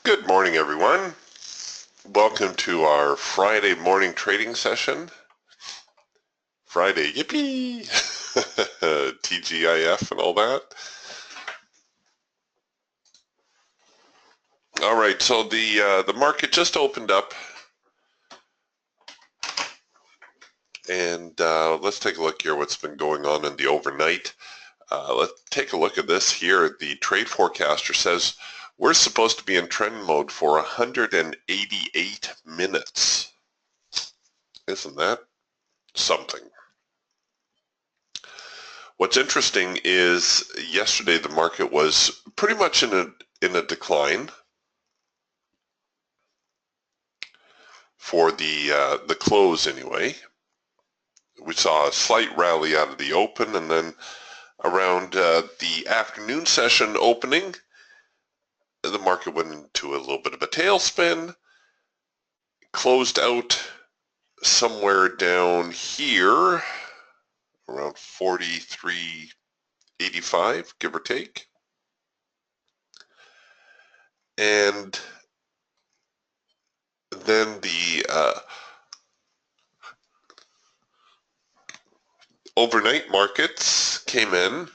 Good morning, everyone. Welcome to our Friday morning trading session. Friday, yippee! TGIF and all that. All right, so the market just opened up, and let's take a look here what's been going on in the overnight. Let's take a look at this here. The trade forecaster says we're supposed to be in trend mode for 188 minutes. Isn't that something? What's interesting is yesterday the market was pretty much in a decline for the close anyway. We saw a slight rally out of the open, and then around the afternoon session opening, the market went into a little bit of a tailspin, closed out somewhere down here around 43.85, give or take. And then the overnight markets came in,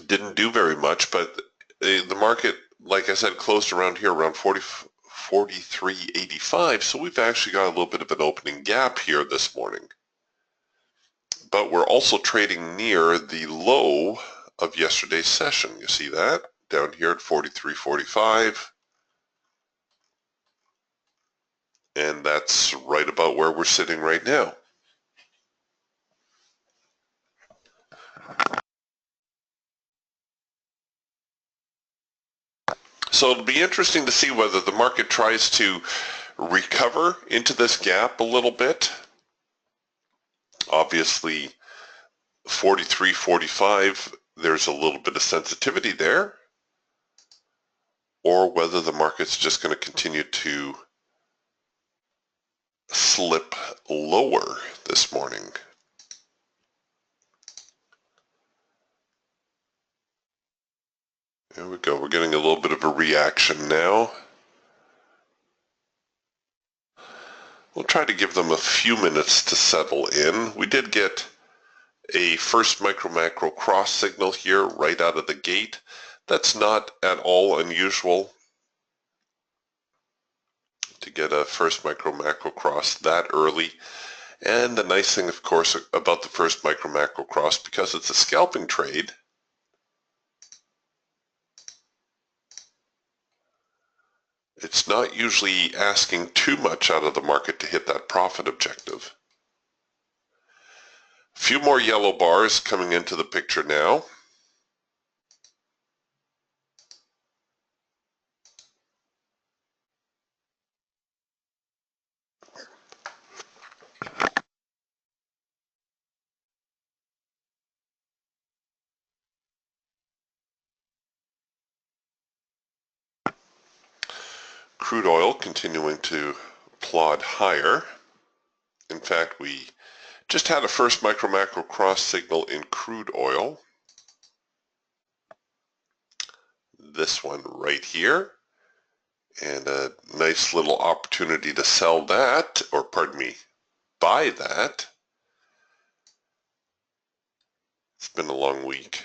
didn't do very much, but the market, like I said, closed around here around 43.85, so we've actually got a little bit of an opening gap here this morning. But we're also trading near the low of yesterday's session. You see that? Down here at 43.45. And that's right about where we're sitting right now. So it'll be interesting to see whether the market tries to recover into this gap a little bit. Obviously, 43.45, there's a little bit of sensitivity there. Or whether the market's just going to continue to slip lower this morning. There we go. We're getting a little bit of a reaction now. We'll try to give them a few minutes to settle in. We did get a first micro-macro cross signal here right out of the gate. That's not at all unusual to get a first micro-macro cross that early. And the nice thing, of course, about the first micro-macro cross, because it's a scalping trade, it's not usually asking too much out of the market to hit that profit objective. A few more yellow bars coming into the picture now. Crude oil continuing to plod higher. In fact, we just had a first micro-macro cross signal in crude oil. This one right here. And a nice little opportunity to sell that, or pardon me, buy that. It's been a long week.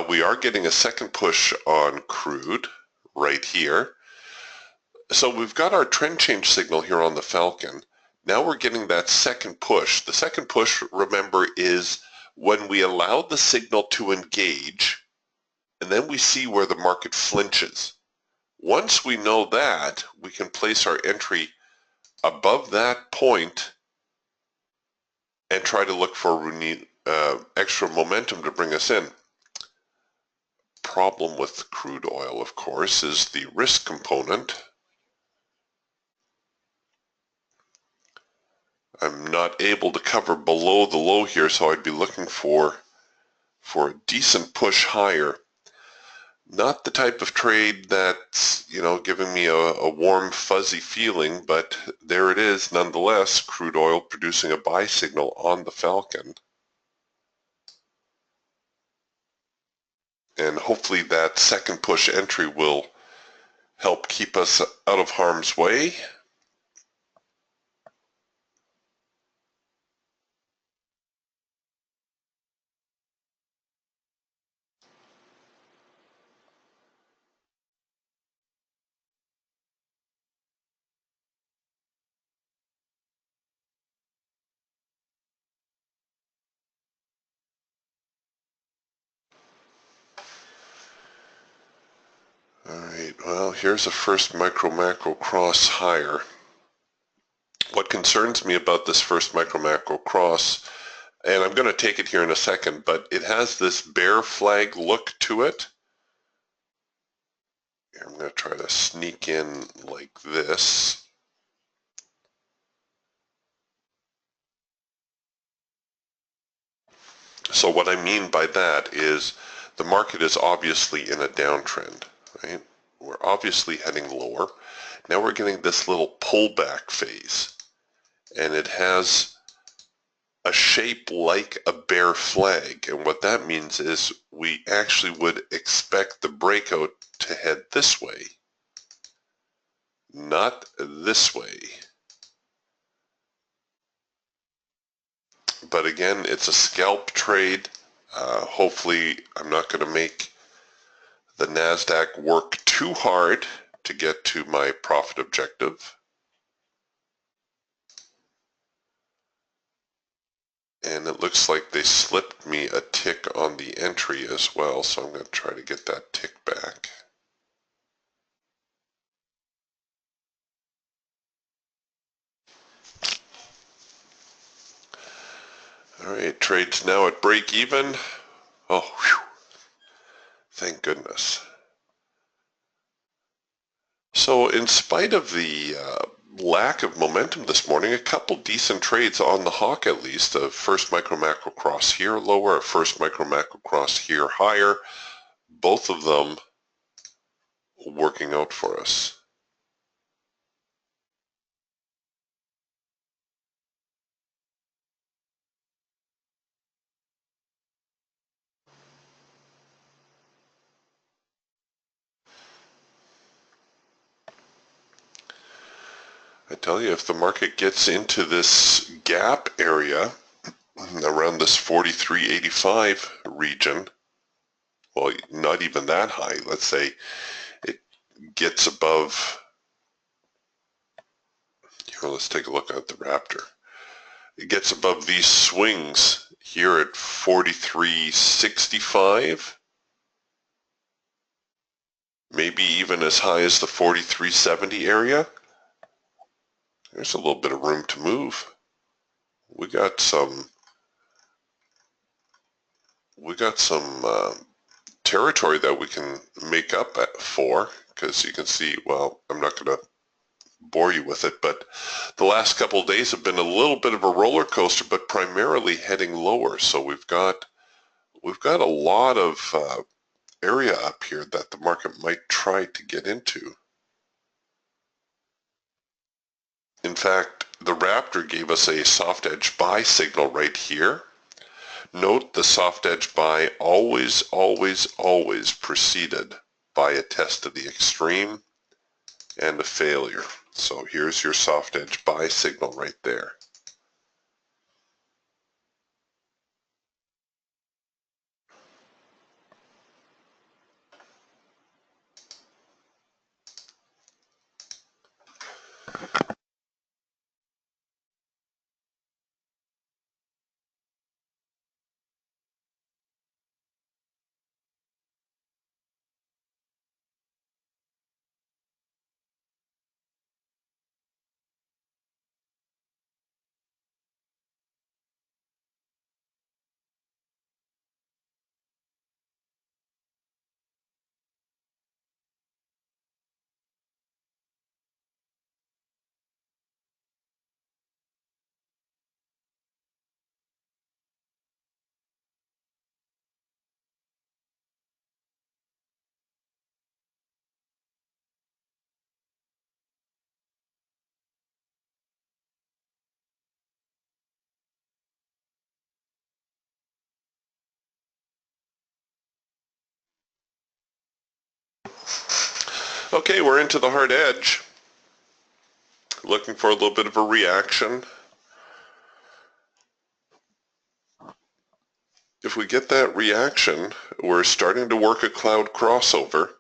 We are getting a second push on crude right here. So we've got our trend change signal here on the Falcon. Now we're getting that second push. The second push, remember, is when we allow the signal to engage, and then we see where the market flinches. Once we know that, we can place our entry above that point and try to look for extra momentum to bring us in. Problem with crude oil, of course, is the risk component. I'm not able to cover below the low here, so I'd be looking for a decent push higher. Not the type of trade that's, giving me a warm, fuzzy feeling, but there it is nonetheless, crude oil producing a buy signal on the Falcon. And hopefully that second push entry will help keep us out of harm's way. All right, well, here's a first micro-macro cross higher. What concerns me about this first micro-macro cross, and I'm going to take it here in a second, but it has this bear flag look to it. I'm going to try to sneak in like this. So what I mean by that is the market is obviously in a downtrend, right? We're obviously heading lower. Now we're getting this little pullback phase, and it has a shape like a bear flag. And what that means is we actually would expect the breakout to head this way, not this way. But again, it's a scalp trade. Hopefully I'm not going to make the NASDAQ work too hard to get to my profit objective. And it looks like they slipped me a tick on the entry as well, so I'm going to try to get that tick back. All right, trade's now at break even. Oh, whew. Thank goodness. So in spite of the lack of momentum this morning, a couple decent trades on the hawk at least. A first micro macro cross here lower, a first micro macro cross here higher. Both of them working out for us. I tell you, if the market gets into this gap area around this 43.85 region, well, not even that high, let's say it gets above, here, let's take a look at the Raptor. It gets above these swings here at 43.65, maybe even as high as the 43.70 area. There's a little bit of room to move. We got some territory that we can make up for, because you can see, well, I'm not going to bore you with it, but the last couple of days have been a little bit of a roller coaster, but primarily heading lower. So we've got a lot of area up here that the market might try to get into. In fact, the Raptor gave us a soft edge buy signal right here. Note the soft edge buy always, always, always preceded by a test of the extreme and a failure. So here's your soft edge buy signal right there. Okay, we're into the hard edge. Looking for a little bit of a reaction. If we get that reaction, we're starting to work a cloud crossover.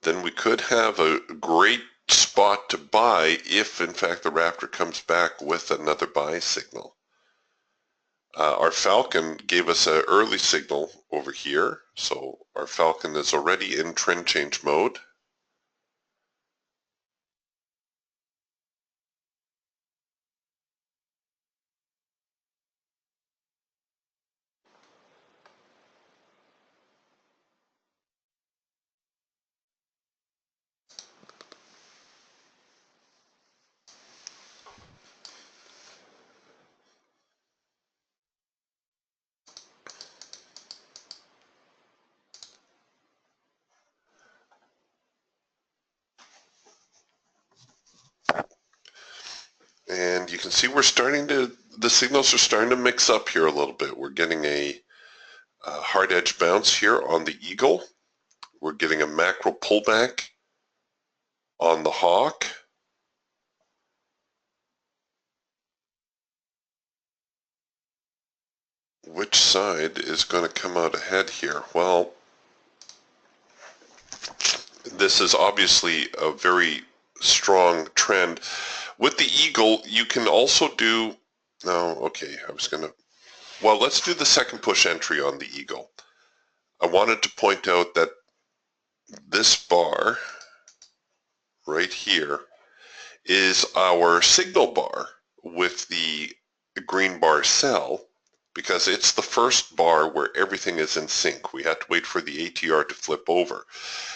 Then we could have a great spot to buy if, in fact, the Raptor comes back with another buy signal. Our Falcon gave us an early signal over here, so our Falcon is already in trend change mode. And you can see the signals are starting to mix up here a little bit. We're getting a hard edge bounce here on the Eagle. We're getting a macro pullback on the Hawk. Which side is going to come out ahead here? Well, this is obviously a very strong trend. With the Eagle, you can also do, well, let's do the second push entry on the Eagle. I wanted to point out that this bar right here is our signal bar with the green bar sell, because it's the first bar where everything is in sync. We have to wait for the ATR to flip over.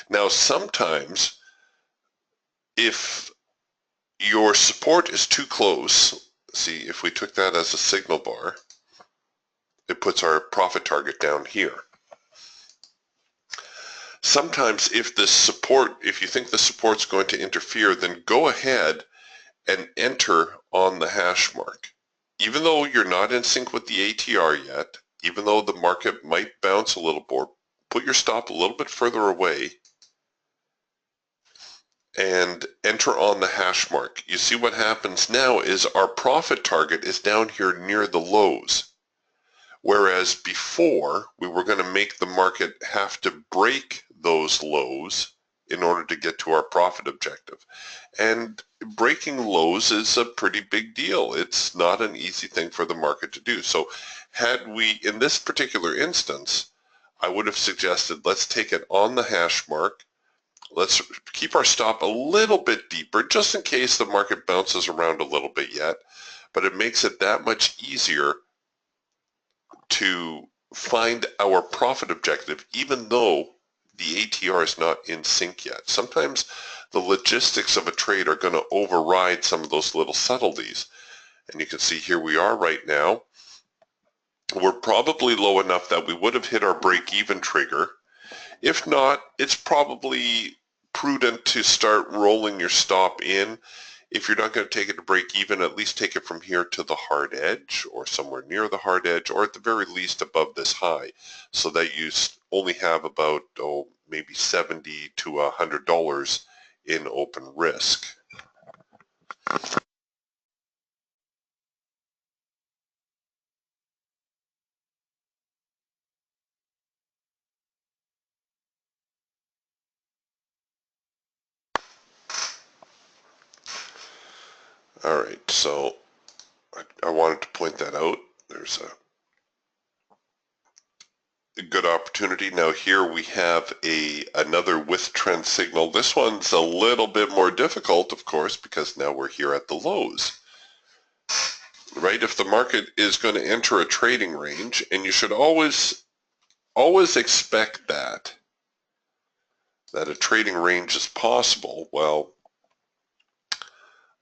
Now, sometimes if your support is too close, see, if we took that as a signal bar, it puts our profit target down here. Sometimes if you think the support's going to interfere, then go ahead and enter on the hash mark. Even though you're not in sync with the ATR yet, even though the market might bounce a little more, put your stop a little bit further away and enter on the hash mark. You see what happens now is our profit target is down here near the lows. Whereas before, we were going to make the market have to break those lows in order to get to our profit objective. And breaking lows is a pretty big deal. It's not an easy thing for the market to do. So had we, in this particular instance, I would have suggested let's take it on the hash mark. Let's keep our stop a little bit deeper, just in case the market bounces around a little bit yet. But it makes it that much easier to find our profit objective, even though the ATR is not in sync yet. Sometimes the logistics of a trade are going to override some of those little subtleties. And you can see here we are right now. We're probably low enough that we would have hit our break-even trigger. If not, it's probably prudent to start rolling your stop in. If you're not going to take it to break even, at least take it from here to the hard edge or somewhere near the hard edge, or at the very least above this high, so that you only have about, maybe $70 to $100 in open risk. All right, so I wanted to point that out. There's a good opportunity. Now here we have another with trend signal. This one's a little bit more difficult, of course, because now we're here at the lows. Right? If the market is going to enter a trading range, and you should always expect that a trading range is possible. Well,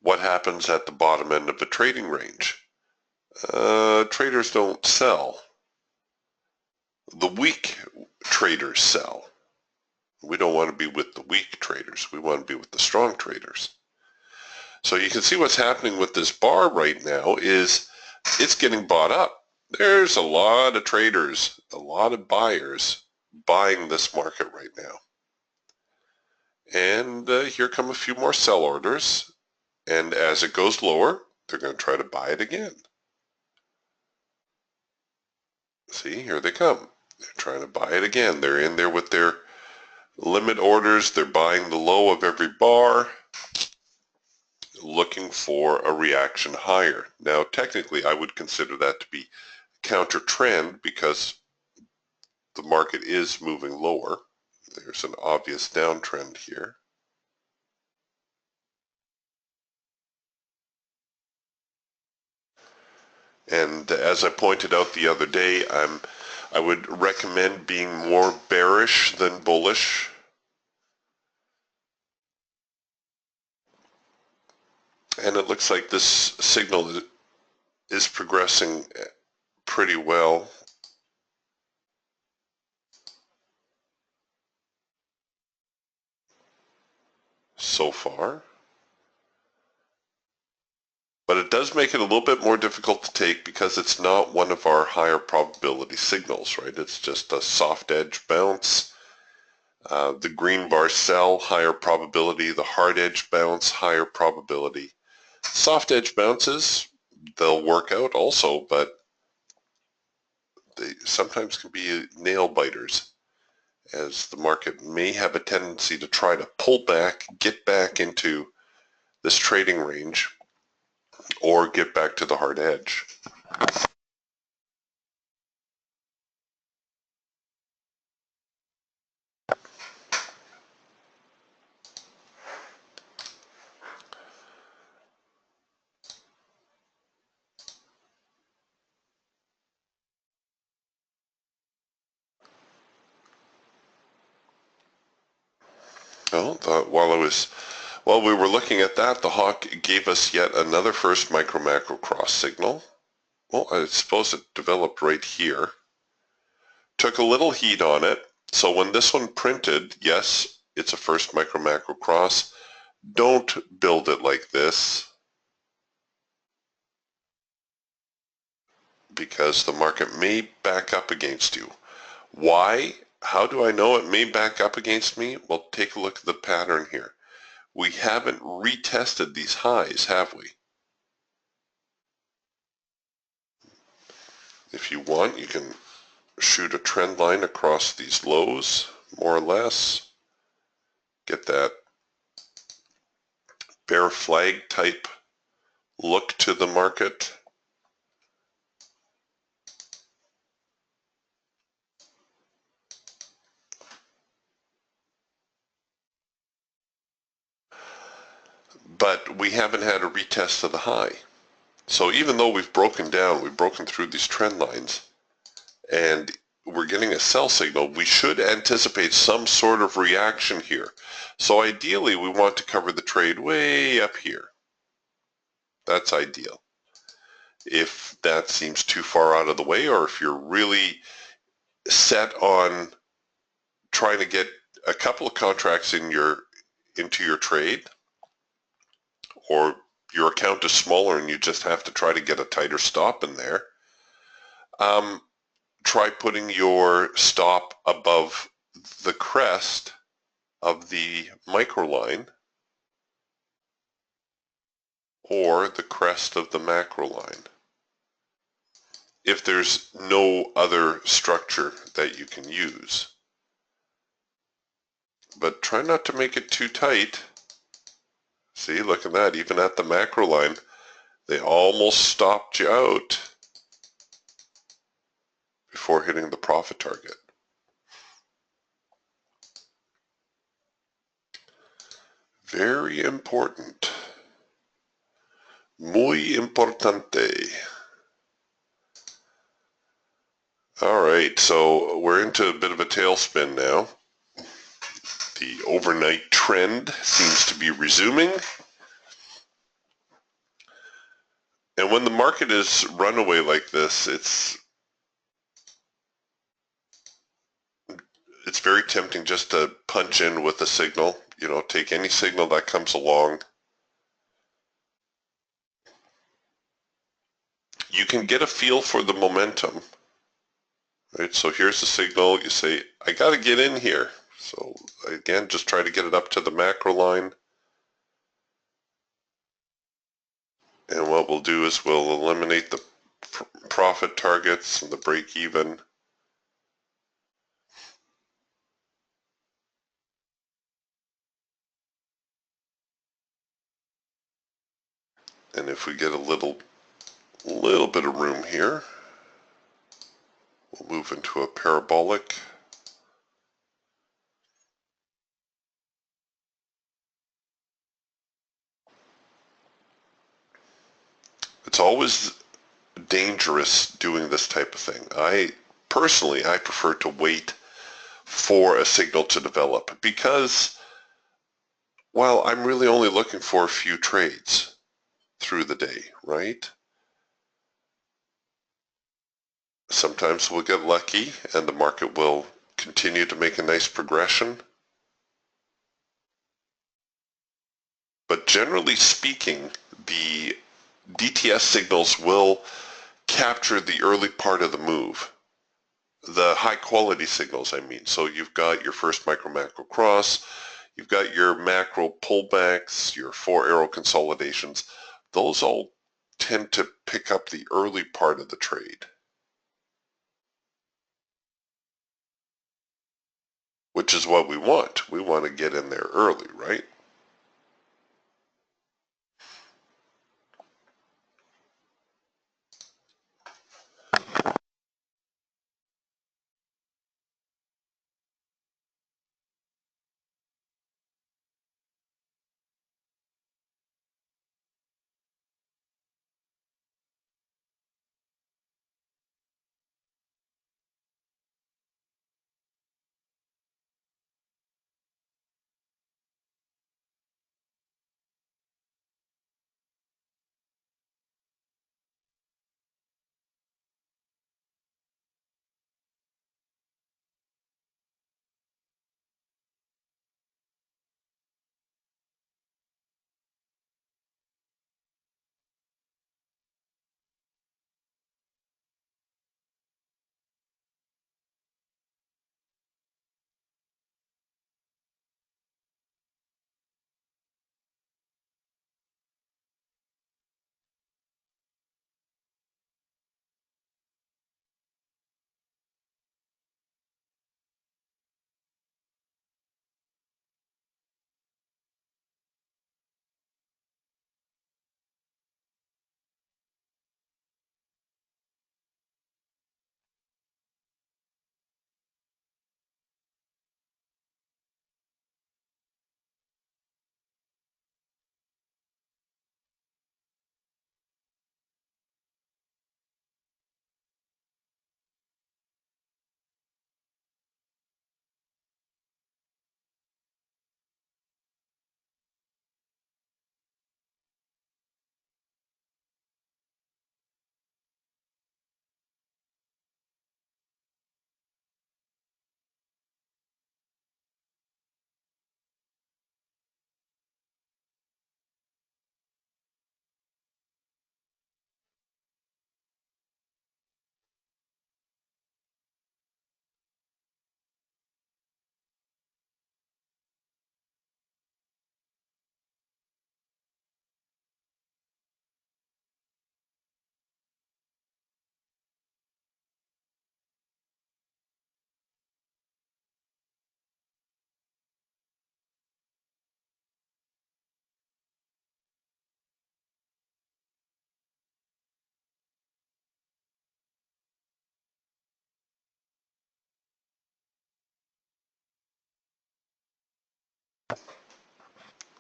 what happens at the bottom end of the trading range? Traders don't sell. The weak traders sell. We don't want to be with the weak traders. We want to be with the strong traders. So you can see what's happening with this bar right now is it's getting bought up. There's a lot of traders, a lot of buyers buying this market right now. And here come a few more sell orders. And as it goes lower, they're going to try to buy it again. See, here they come. They're trying to buy it again. They're in there with their limit orders. They're buying the low of every bar, looking for a reaction higher. Now, technically, I would consider that to be counter trend because the market is moving lower. There's an obvious downtrend here. And as I pointed out the other day, I would recommend being more bearish than bullish. And it looks like this signal is progressing pretty well. So far. But it does make it a little bit more difficult to take because it's not one of our higher probability signals, right? It's just a soft edge bounce. The green bar sell, higher probability. The hard edge bounce, higher probability. Soft edge bounces, they'll work out also, but they sometimes can be nail biters, as the market may have a tendency to try to pull back, get back into this trading range, or get back to the hard edge. Well, while we were looking at that, the hawk gave us yet another first micro-macro cross signal. Well, I suppose it developed right here. Took a little heat on it. So when this one printed, yes, it's a first micro-macro cross. Don't build it like this, because the market may back up against you. Why? How do I know it may back up against me? Well, take a look at the pattern here. We haven't retested these highs, have we? If you want, you can shoot a trend line across these lows, more or less. Get that bear flag type look to the market. But we haven't had a retest of the high. So even though we've broken through these trend lines, and we're getting a sell signal, we should anticipate some sort of reaction here. So ideally, we want to cover the trade way up here. That's ideal. If that seems too far out of the way, or if you're really set on trying to get a couple of contracts into your trade, or your account is smaller and you just have to try to get a tighter stop in there, try putting your stop above the crest of the micro line or the crest of the macro line, if there's no other structure that you can use. But try not to make it too tight. See, look at that. Even at the macro line, they almost stopped you out before hitting the profit target. Very important. Muy importante. All right, so we're into a bit of a tailspin now. The overnight trend seems to be resuming. And when the market is runaway like this, it's very tempting just to punch in with a signal. You know, take any signal that comes along. you can get a feel for the momentum. Right, so here's the signal. You say, I got to get in here. So again, just try to get it up to the macro line. And what we'll do is we'll eliminate the profit targets and the break even. And if we get a little bit of room here, we'll move into a parabolic. It's always dangerous doing this type of thing. Personally, I prefer to wait for a signal to develop because, well, I'm really only looking for a few trades through the day, right? Sometimes we'll get lucky and the market will continue to make a nice progression. But generally speaking, the DTS signals will capture the early part of the move. The high quality signals, I mean. So you've got your first micro-macro cross, you've got your macro pullbacks, your 4-arrow consolidations. Those all tend to pick up the early part of the trade, which is what we want. We want to get in there early, right?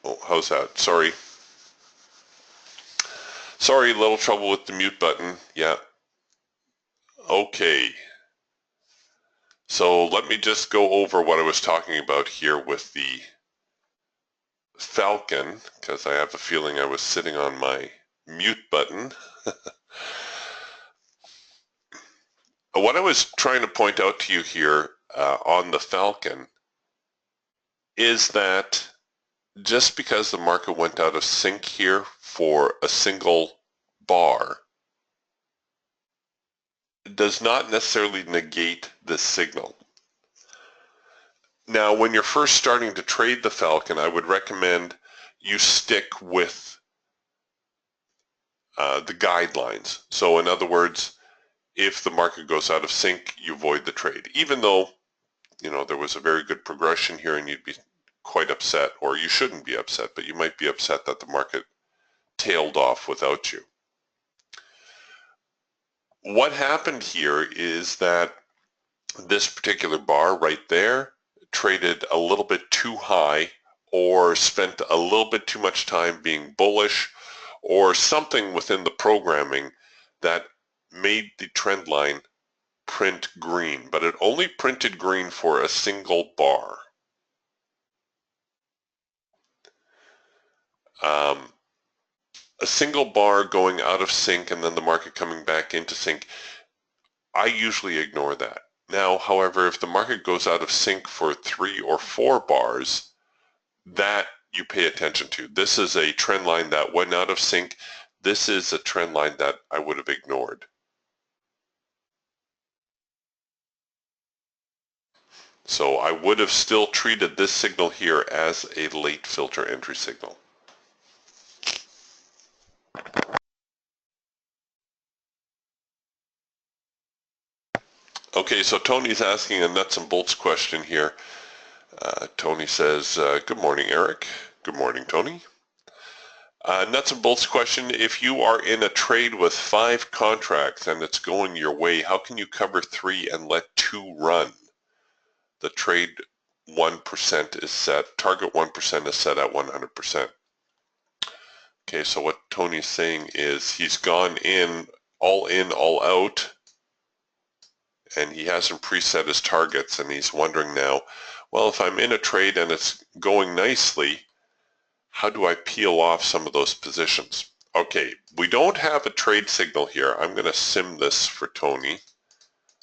Oh, how's that? Sorry. Sorry, a little trouble with the mute button. Yeah. Okay. So let me just go over what I was talking about here with the Falcon, because I have a feeling I was sitting on my mute button. What I was trying to point out to you here on the Falcon is that just because the market went out of sync here for a single bar does not necessarily negate this signal. Now, when you're first starting to trade the Falcon, I would recommend you stick with the guidelines. So in other words, if the market goes out of sync, you void the trade. Even though, you know, there was a very good progression here and you'd be quite upset, or you shouldn't be upset, but you might be upset that the market tailed off without you. What happened here is that this particular bar right there traded a little bit too high, or spent a little bit too much time being bullish, or something within the programming that made the trend line print green, but it only printed green for a single bar. A single bar going out of sync and then the market coming back into sync, I usually ignore that. Now, however, if the market goes out of sync for 3 or 4 bars, that you pay attention to. This is a trend line that went out of sync. This is a trend line that I would have ignored. So I would have still treated this signal here as a late filter entry signal. Okay, so Tony's asking a nuts and bolts question here. Tony says, good morning, Eric. Good morning, Tony. Nuts and bolts question, if you are in a trade with 5 contracts and it's going your way, how can you cover 3 and let 2 run? The trade 1% is set, target 1% is set at 100%. Okay, so what Tony's saying is he's gone in, all out, and he hasn't preset his targets, and he's wondering now, well, if I'm in a trade and it's going nicely, how do I peel off some of those positions? Okay, we don't have a trade signal here. I'm going to sim this for Tony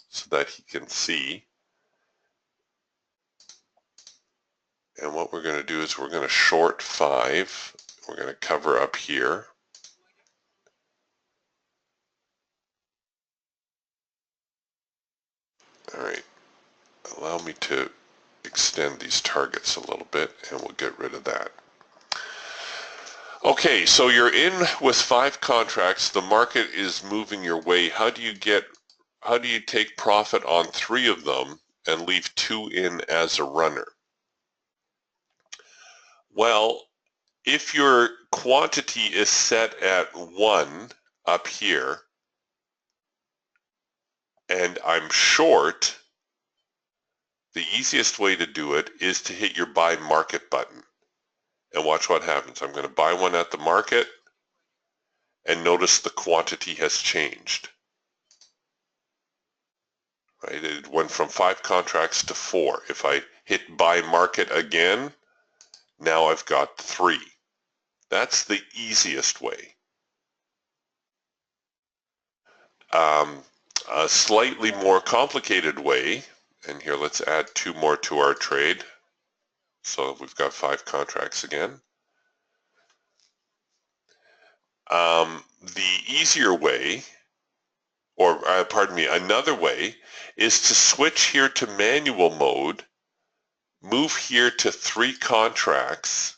so that he can see. And what we're going to do is we're going to short 5. We're going to cover up here. All right, allow me to extend these targets a little bit and we'll get rid of that. Okay, so you're in with 5 contracts. The market is moving your way. How do you take profit on 3 of them and leave 2 in as a runner? Well, if your quantity is set at 1 up here and I'm short, the easiest way to do it is to hit your buy market button. And watch what happens. I'm going to buy one at the market and notice the quantity has changed. Right? It went from 5 contracts to 4. If I hit buy market again, now I've got 3. That's the easiest way. A slightly more complicated way, and here let's add 2 more to our trade. So we've got 5 contracts again. The easier way, or pardon me, another way is to switch here to manual mode, move here to 3 contracts,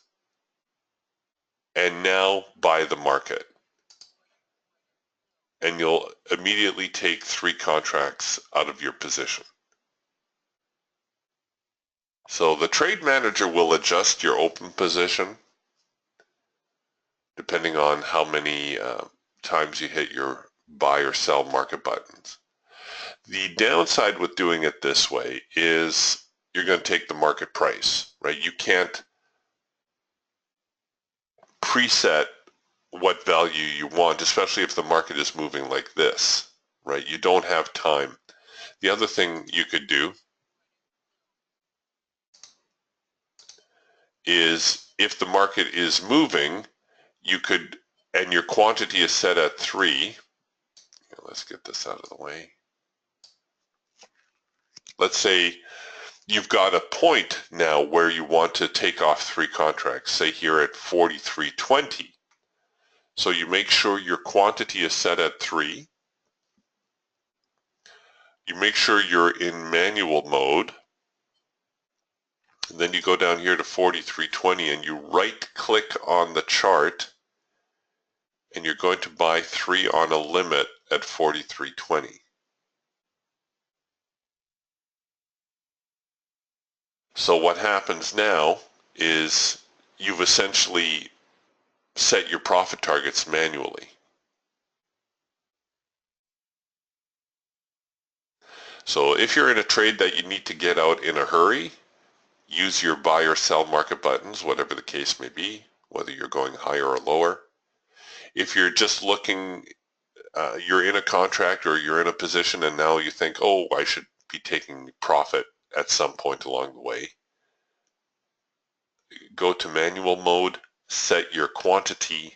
and now buy the market. And you'll immediately take 3 contracts out of your position. So the trade manager will adjust your open position depending on how many times you hit your buy or sell market buttons. The downside with doing it this way is you're going to take the market price, right? You can't preset what value you want, especially if the market is moving like this, right? You don't have time. The other thing you could do is if the market is moving, you could, and your quantity is set at 3. Let's get this out of the way. Let's say you've got a point now where you want to take off 3 contracts, say here at 43.20. So you make sure your quantity is set at 3. You make sure you're in manual mode. And then you go down here to 43.20 and you right click on the chart and you're going to buy 3 on a limit at 43.20. So what happens now is you've essentially set your profit targets manually. So if you're in a trade that you need to get out in a hurry, use your buy or sell market buttons, whatever the case may be, whether you're going higher or lower. If you're just looking, you're in a contract or you're in a position and now you think, oh, I should be taking profit at some point along the way, go to manual mode, set your quantity,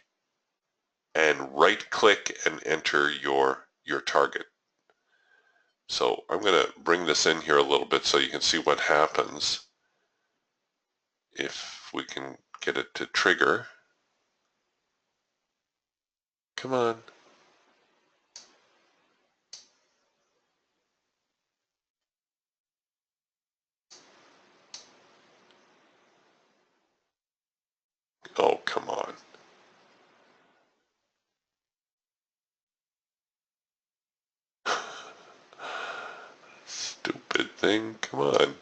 and right click and enter your target. So I'm going to bring this in here a little bit so you can see what happens if we can get it to trigger. Come on. Oh, come on. Stupid thing. Come on.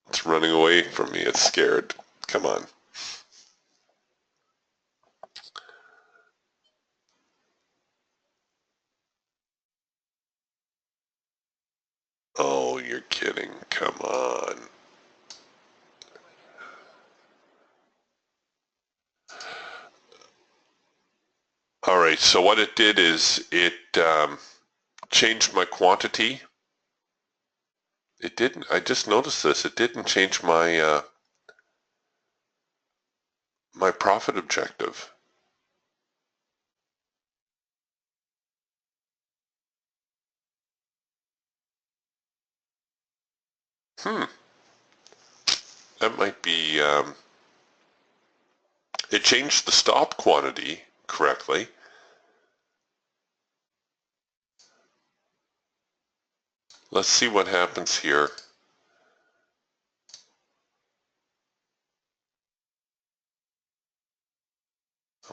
It's running away from me. It's scared. Come on. Oh, you're kidding. Come on. All right, so what it did is it changed my quantity. It didn't, I just noticed this, it didn't change my my profit objective. That might be, it changed the stop quantity correctly. Let's see what happens here.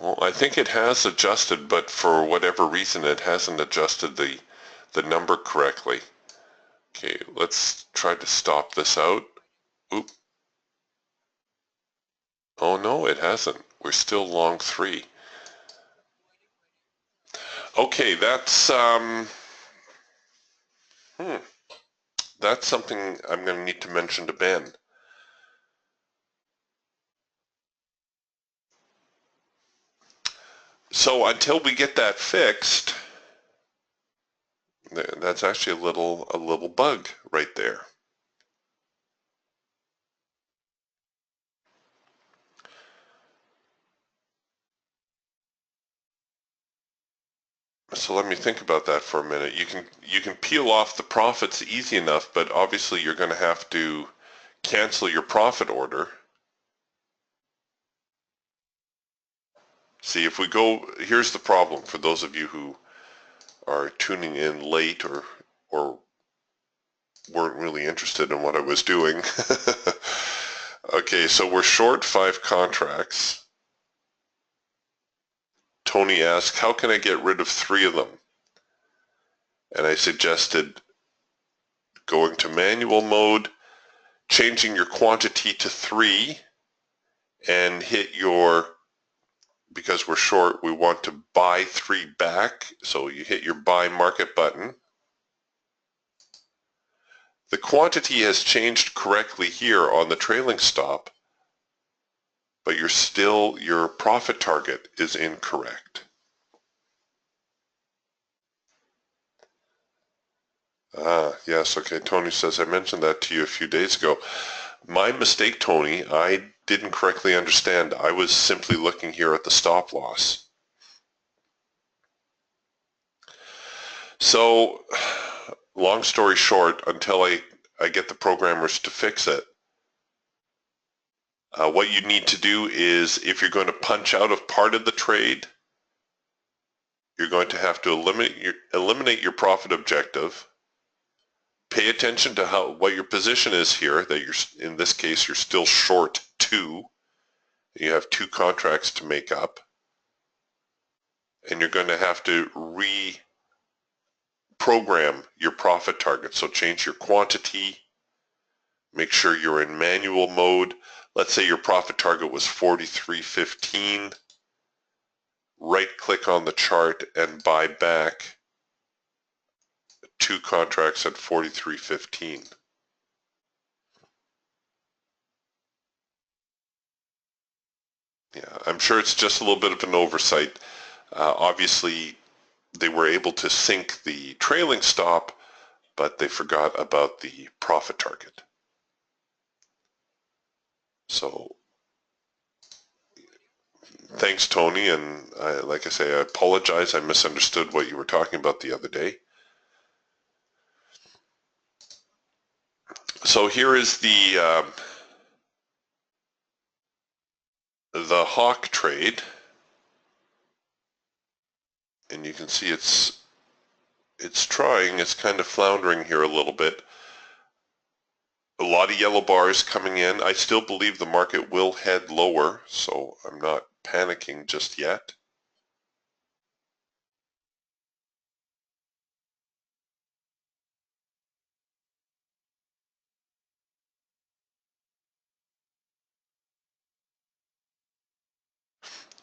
Well, I think it has adjusted, but for whatever reason it hasn't adjusted the number correctly. Okay, let's try to stop this out. Oop. Oh no, it hasn't. We're still long 3. Okay, that's something I'm going to need to mention to Ben. So until we get that fixed, that's actually a little bug right there. So let me think about that for a minute. You can peel off the profits easy enough, but obviously you're going to have to cancel your profit order. See, if we go, here's the problem for those of you who are tuning in late or weren't really interested in what I was doing. Okay, so we're short 5 contracts. Tony asked, how can I get rid of 3 of them? And I suggested going to manual mode, changing your quantity to 3, and hit your, because we're short, we want to buy 3 back, so you hit your buy market button. The quantity has changed correctly here on the trailing stop, but your profit target is incorrect. Yes, okay, Tony says, I mentioned that to you a few days ago. My mistake, Tony, I didn't correctly understand. I was simply looking here at the stop loss. So, long story short, until I get the programmers to fix it, what you need to do is, if you're going to punch out of part of the trade, you're going to have to eliminate your profit objective. Pay attention to what your position is here, that you're, in this case, you're still short 2. You have 2 contracts to make up. And you're going to have to reprogram your profit target. So change your quantity, make sure you're in manual mode. Let's say your profit target was 43.15. Right-click on the chart and buy back 2 contracts at 43.15. Yeah, I'm sure it's just a little bit of an oversight. Obviously, they were able to sync the trailing stop, but they forgot about the profit target. So thanks, Tony, and like I say, I apologize. I misunderstood what you were talking about the other day. So here is the hawk trade, and you can see it's trying. It's kind of floundering here a little bit. A lot of yellow bars coming in. I still believe the market will head lower, so I'm not panicking just yet.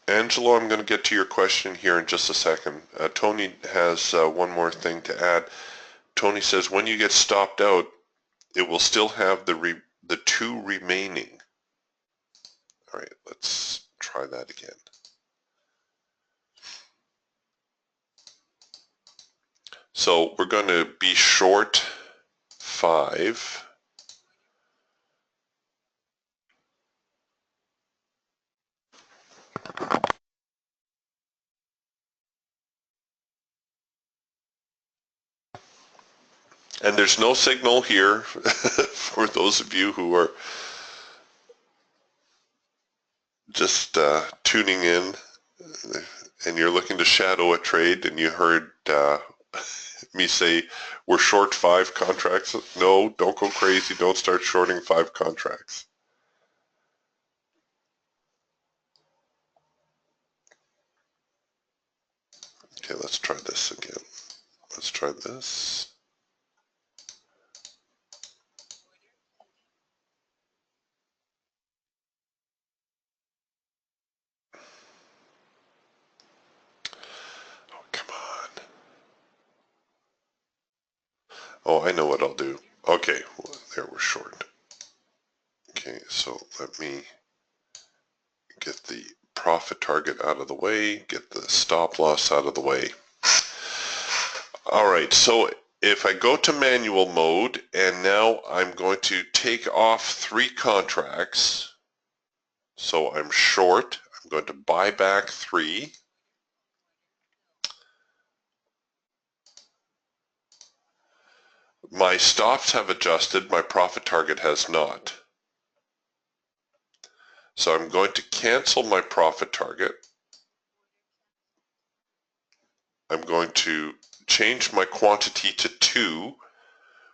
Angelo, I'm going to get to your question here in just a second. Tony has one more thing to add. Tony says, when you get stopped out, it will still have the 2 remaining. All right, let's try that again. So we're going to be short 5. And there's no signal here for those of you who are just tuning in and you're looking to shadow a trade and you heard me say we're short 5 contracts. No, don't go crazy. Don't start shorting 5 contracts. Okay, let's try this again. Let's try this. Oh, come on. Oh, I know what I'll do. Okay, well, there we're short. Okay, so let me get the profit target out of the way, get the stop loss out of the way. All right, so if I go to manual mode and now I'm going to take off 3 contracts, so I'm short, I'm going to buy back 3. My stops have adjusted, my profit target has not. So I'm going to cancel my profit target. I'm going to change my quantity to 2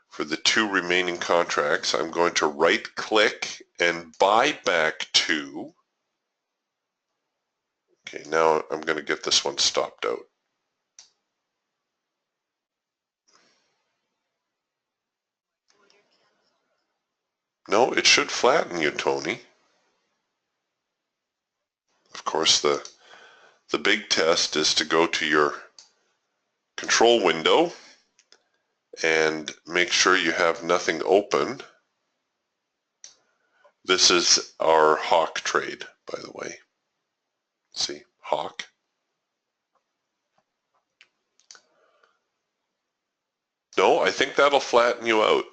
for the 2 remaining contracts. I'm going to right click and buy back 2. Okay, now I'm going to get this one stopped out. No, it should flatten you, Tony. Of course, the big test is to go to your control window and make sure you have nothing open. This is our hawk trade, by the way. See, hawk. No, I think that'll flatten you out.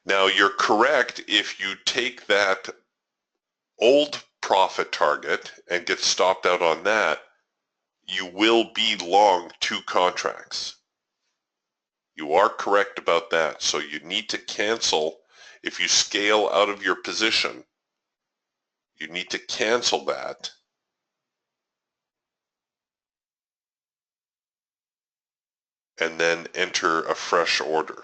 Now, you're correct if you take that old profit target and get stopped out on that, you will be long 2 contracts. You are correct about that. So you need to cancel. If you scale out of your position, you need to cancel that and then enter a fresh order.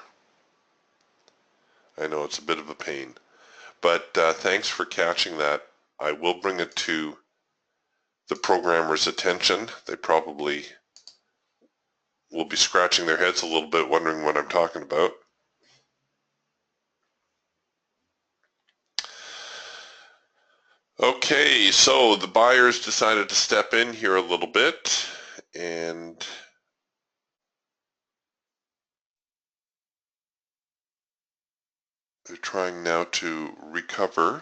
I know it's a bit of a pain, but thanks for catching that. I will bring it to the programmer's attention. They probably will be scratching their heads a little bit wondering what I'm talking about. Okay, so the buyers decided to step in here a little bit, and they're trying now to recover.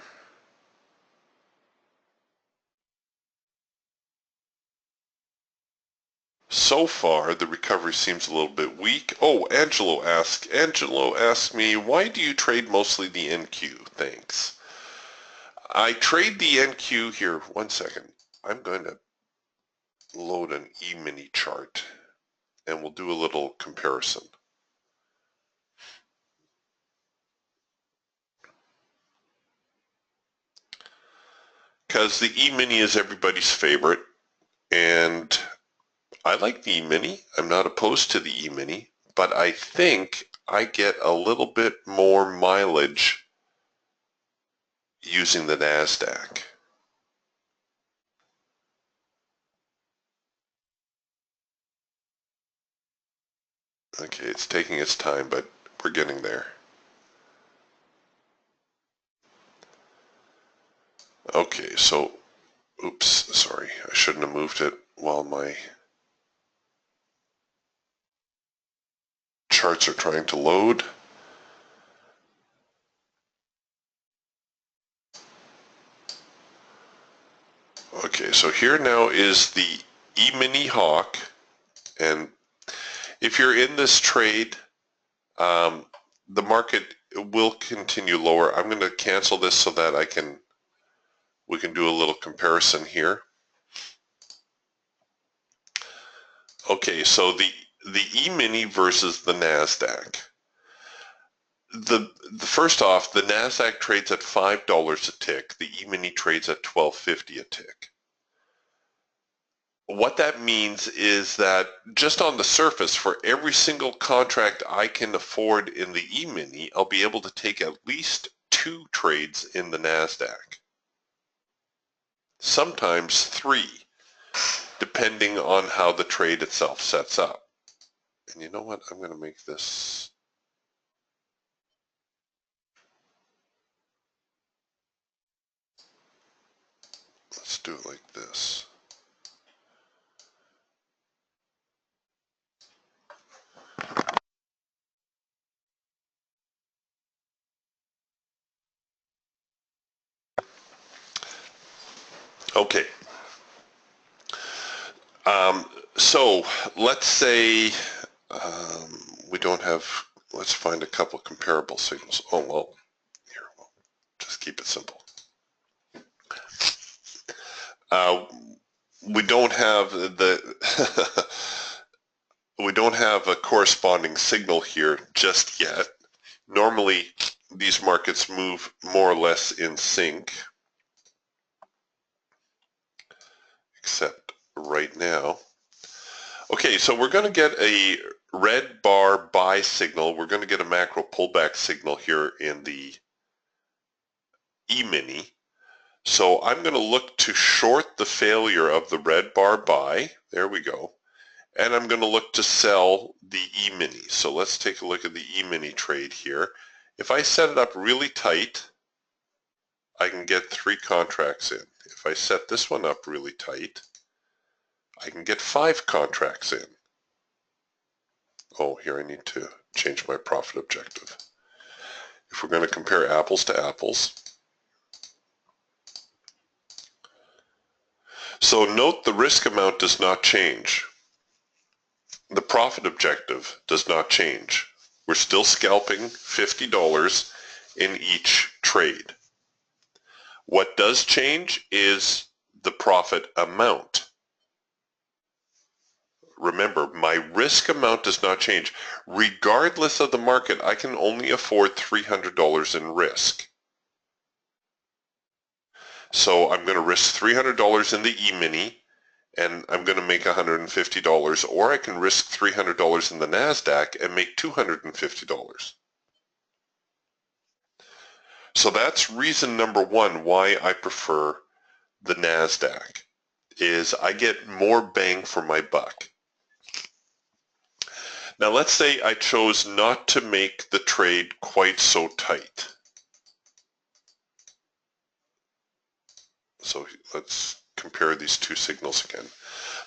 So far, the recovery seems a little bit weak. Oh, Angelo asked me, why do you trade mostly the NQ? Thanks. I trade the NQ here. One second. I'm going to load an E-mini chart, and we'll do a little comparison. Because the E-mini is everybody's favorite, and I like the E-mini. I'm not opposed to the E-mini, but I think I get a little bit more mileage using the NASDAQ. Okay, it's taking its time, but we're getting there. Okay, so, oops, sorry, I shouldn't have moved it while my charts are trying to load. Okay, so here now is the E-mini Hawk, and if you're in this trade, the market will continue lower. I'm going to cancel this so that we can do a little comparison here. Okay, so the E-mini versus the NASDAQ. First off, the NASDAQ trades at $5 a tick. The E-mini trades at $12.50 a tick. What that means is that just on the surface, for every single contract I can afford in the E-mini, I'll be able to take at least 2 trades in the NASDAQ. Sometimes 3, depending on how the trade itself sets up. And you know what? I'm going to make this... Let's do it like this. Okay. So let's say we don't have, let's find a couple comparable signals. Oh, well, here, we'll just keep it simple. We don't have the, we don't have a corresponding signal here just yet. Normally, these markets move more or less in sync, except right now. Okay, so we're going to get a red bar buy signal. We're going to get a macro pullback signal here in the E-mini. So I'm going to look to short the failure of the red bar buy. There we go. And I'm going to look to sell the E-mini. So let's take a look at the E-mini trade here. If I set it up really tight, I can get 3 contracts in. If I set this one up really tight, I can get 5 contracts in. Oh, here I need to change my profit objective. If we're going to compare apples to apples. So note the risk amount does not change. The profit objective does not change. We're still scalping $50 in each trade. What does change is the profit amount. Remember, my risk amount does not change. Regardless of the market, I can only afford $300 in risk. So I'm going to risk $300 in the E-mini, and I'm going to make $150, or I can risk $300 in the NASDAQ and make $250. So that's reason number one why I prefer the NASDAQ, is I get more bang for my buck. Now let's say I chose not to make the trade quite so tight. So let's compare these two signals again.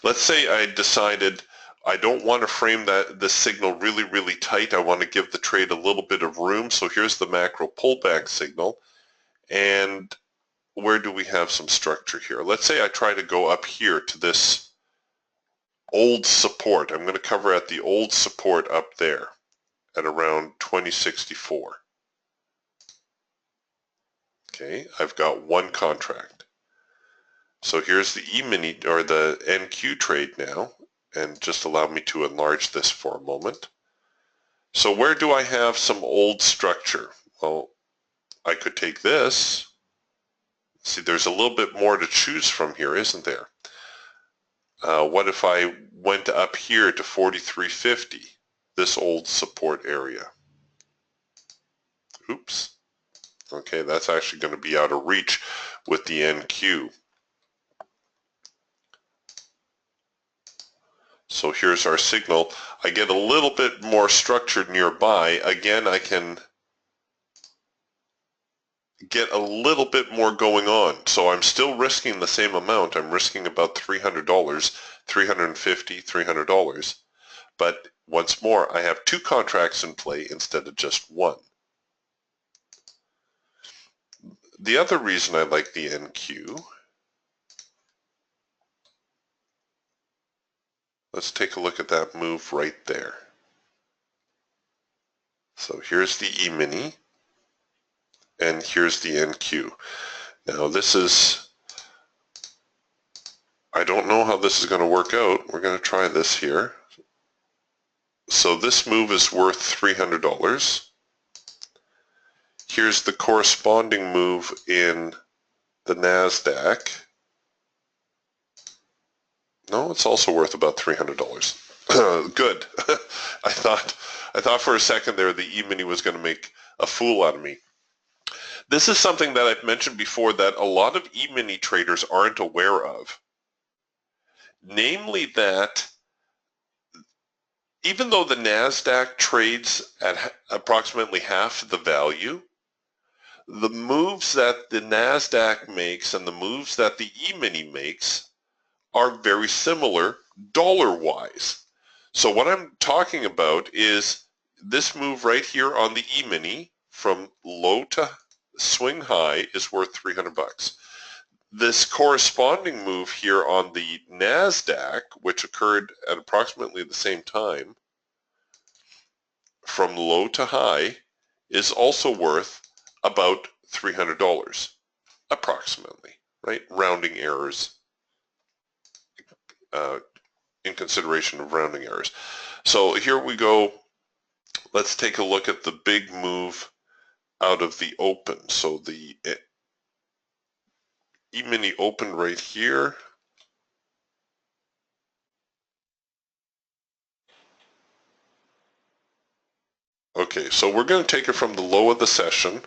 Let's say I decided I don't want to frame this signal really, really tight. I want to give the trade a little bit of room. So here's the macro pullback signal. And where do we have some structure here? Let's say I try to go up here to this old support. I'm going to cover at the old support up there at around 2064. Okay, I've got one contract. So here's the E-mini or the NQ trade now, and just allow me to enlarge this for a moment. So where do I have some old structure? Well, I could take this. See, there's a little bit more to choose from here, isn't there? What if I went up here to 4350, this old support area? Oops. Okay, that's actually going to be out of reach with the NQ. So here's our signal. I get a little bit more structured nearby. Again, I can get a little bit more going on. So I'm still risking the same amount. I'm risking about $300, $350, $300. But once more, I have two contracts in play instead of just one. The other reason I like the NQ, let's take a look at that move right there. So here's the E-mini, and here's the NQ. Now this is, I don't know how this is going to work out. We're going to try this here. So this move is worth $300. Here's the corresponding move in the NASDAQ. No, it's also worth about $300. Good. I thought for a second there the E-mini was going to make a fool out of me. This is something that I've mentioned before that a lot of E-mini traders aren't aware of. Namely that even though the NASDAQ trades at approximately half the value, the moves that the NASDAQ makes and the moves that the E-mini makes are very similar dollar-wise. So what I'm talking about is this move right here on the E-mini from low to swing high is worth $300. This corresponding move here on the NASDAQ, which occurred at approximately the same time, from low to high, is also worth about $300, approximately, right? Rounding errors, in consideration of rounding errors. So here we go. Let's take a look at the big move out of the open. So the E-mini opened right here. Okay, so we're going to take it from the low of the session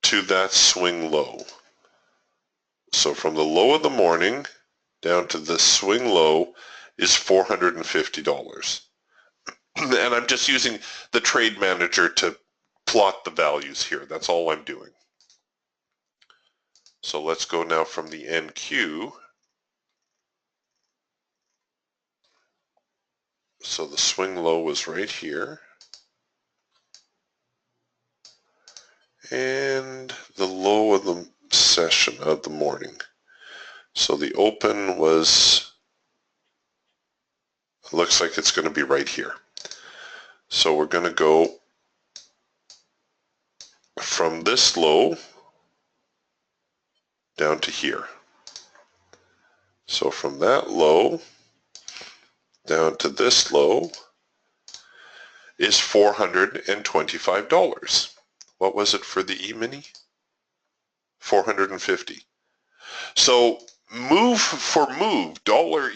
to that swing low. So from the low of the morning down to the swing low is $450. And I'm just using the trade manager to plot the values here. That's all I'm doing. So let's go now from the NQ. So the swing low was right here. And the low of the session of the morning. So the open was, it looks like it's going to be right here. So we're going to go from this low down to here. So from that low down to this low is $425. What was it for the E-mini? $450. So move for move, dollar,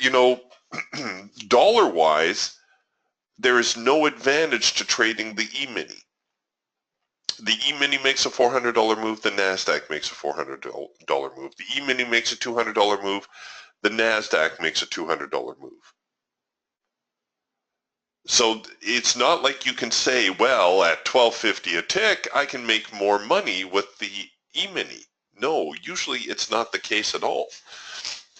dollar wise, there is no advantage to trading the E-mini. The E-mini makes a $400 move, the NASDAQ makes a $400 move. The E-mini makes a $200 move, the NASDAQ makes a $200 move. So it's not like you can say, well, at $12.50 a tick, I can make more money with the E-mini. No, usually it's not the case at all.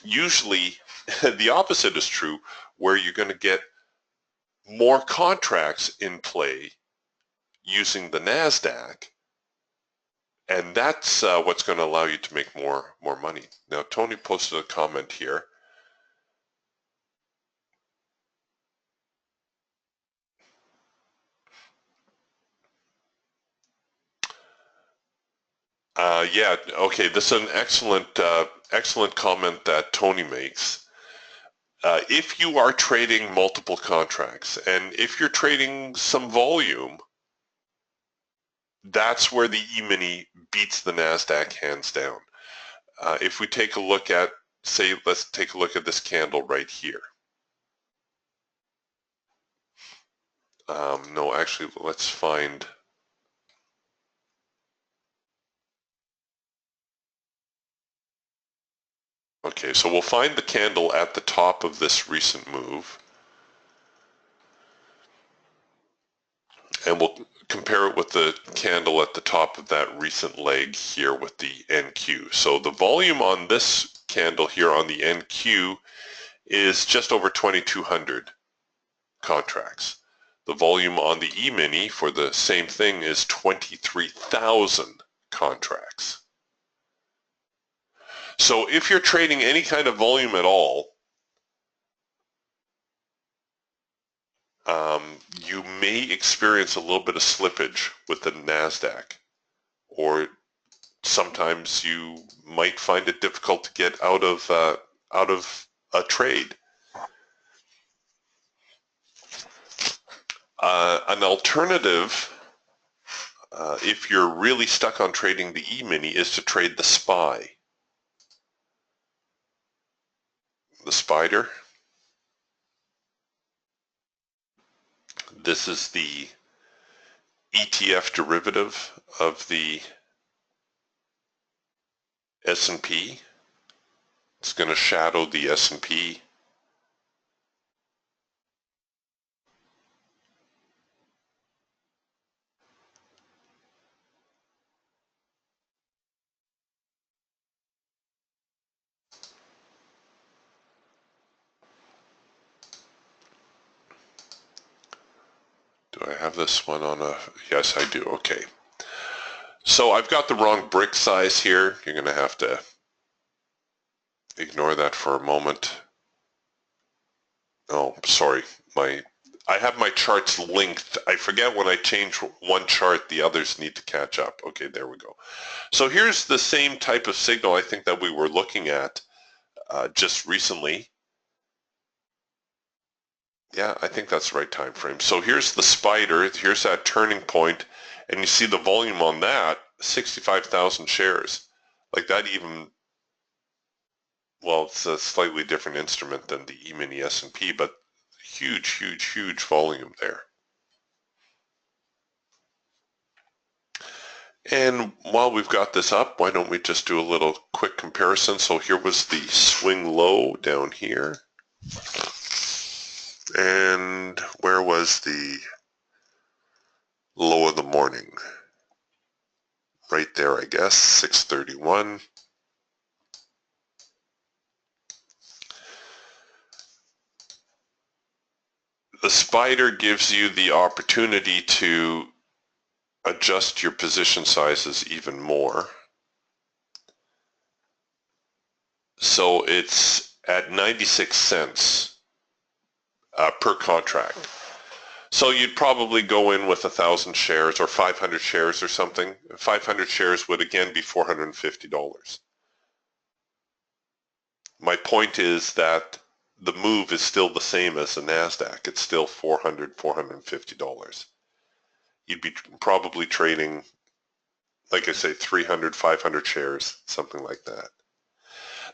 Usually the opposite is true, where you're going to get more contracts in play using the NASDAQ, and that's what's going to allow you to make more money. Now, Tony posted a comment here. Yeah, okay, this is an excellent comment that Tony makes. If you are trading multiple contracts, and if you're trading some volume, that's where the E-mini beats the NASDAQ hands down. If we take a look at, say, let's take a look at this candle right here. No, actually, let's find... Okay, so we'll find the candle at the top of this recent move, and we'll compare it with the candle at the top of that recent leg here with the NQ. So the volume on this candle here on the NQ is just over 2,200 contracts. The volume on the E-mini for the same thing is 23,000 contracts. So if you're trading any kind of volume at all, you may experience a little bit of slippage with the NASDAQ, or sometimes you might find it difficult to get out of a trade. An alternative, if you're really stuck on trading the E-mini, is to trade the SPY. The spider. This is the ETF derivative of the S&P. It's going to shadow the S&P. Do I have this one on a... Yes, I do. Okay. So I've got the wrong brick size here. You're going to have to ignore that for a moment. Oh, sorry. I have my charts linked. I forget when I change one chart, the others need to catch up. Okay, there we go. So here's the same type of signal I think that we were looking at just recently. Yeah, I think that's the right time frame. So here's the spider. Here's that turning point, and you see the volume on that, 65,000 shares. Like that even, well, it's a slightly different instrument than the E-mini S&P, but huge volume there. And while we've got this up, why don't we just do a little quick comparison. So here was the swing low down here. And where was the low of the morning? Right there, I guess, 631. The spider gives you the opportunity to adjust your position sizes even more. So it's at 96 cents per contract. So you'd probably go in with 1,000 shares or 500 shares or something. 500 shares would again be $450. My point is that the move is still the same as the NASDAQ. It's still $400, $450. You'd be probably trading, like I say, 300, 500 shares, something like that.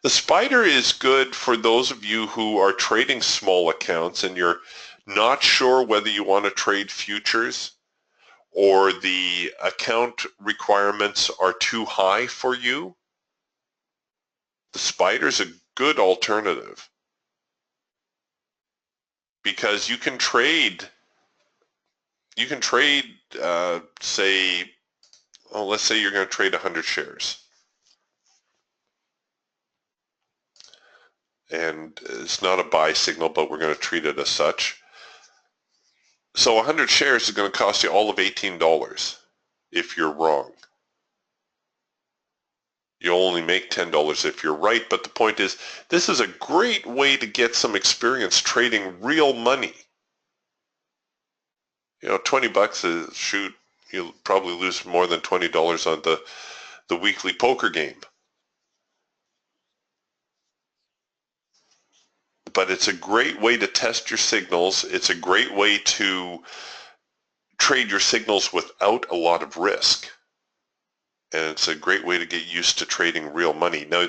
The spider is good for those of you who are trading small accounts and you're not sure whether you want to trade futures or the account requirements are too high for you. The spider's a good alternative because you can trade, say, well, let's say you're going to trade 100 shares. And it's not a buy signal, but we're going to treat it as such. So 100 shares is going to cost you all of $18 if you're wrong. You'll only make $10 if you're right, but the point is, this is a great way to get some experience trading real money. You know, 20 bucks is, shoot, you'll probably lose more than $20 on the weekly poker game. But it's a great way to test your signals. It's a great way to trade your signals without a lot of risk. And it's a great way to get used to trading real money. Now,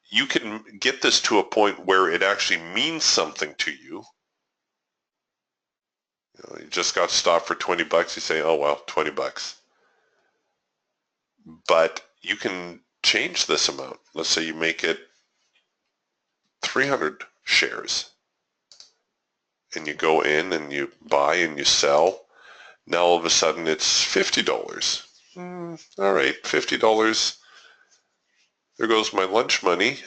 you can get this to a point where it actually means something to you. You just got stopped for 20 bucks. You say, oh, well, 20 bucks. But you can change this amount. Let's say you make it 300 shares. And you go in and you buy and you sell. Now all of a sudden it's $50. All right, $50. There goes my lunch money.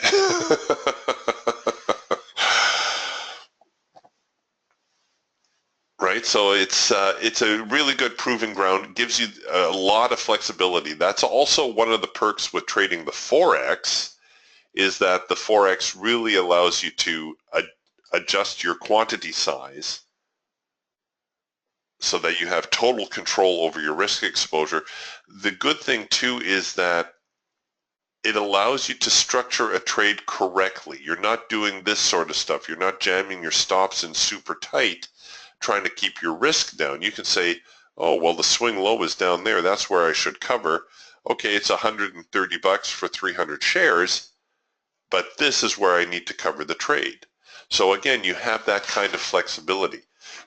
Right, so it's a really good proving ground. It gives you a lot of flexibility. That's also one of the perks with trading the Forex, is that the Forex really allows you to adjust your quantity size so that you have total control over your risk exposure. The good thing too is that it allows you to structure a trade correctly. You're not doing this sort of stuff. You're not jamming your stops in super tight, trying to keep your risk down. You can say, oh, well, the swing low is down there. That's where I should cover. Okay, it's 130 bucks for 300 shares, but this is where I need to cover the trade. So again, you have that kind of flexibility.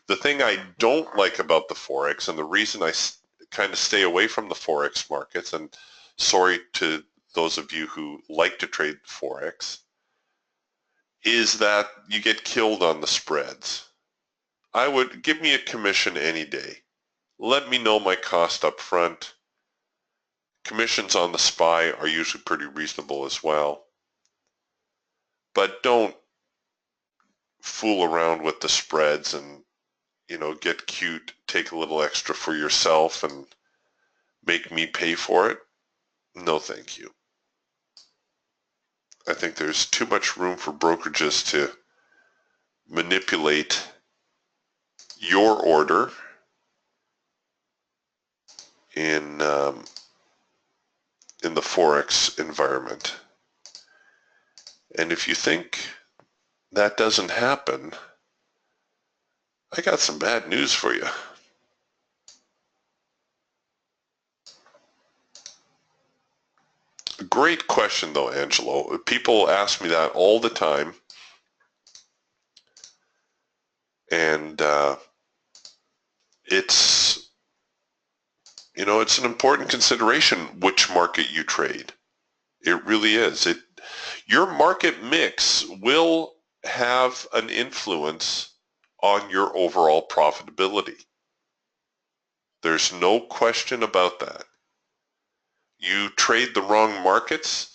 The thing I don't like about the Forex, and the reason I kind of stay away from the Forex markets, and sorry to those of you who like to trade Forex, is that you get killed on the spreads. I would give me a commission any day. Let me know my cost up front. Commissions on the SPY are usually pretty reasonable as well. But don't fool around with the spreads and, you know, get cute, take a little extra for yourself and make me pay for it. No, thank you. I think there's too much room for brokerages to manipulate your order in the Forex environment. And if you think that doesn't happen, I got some bad news for you. Great question though, Angelo. People ask me that all the time. And it's, you know, it's an important consideration which market you trade. It really is. Your market mix will have an influence on your overall profitability. There's no question about that. You trade the wrong markets,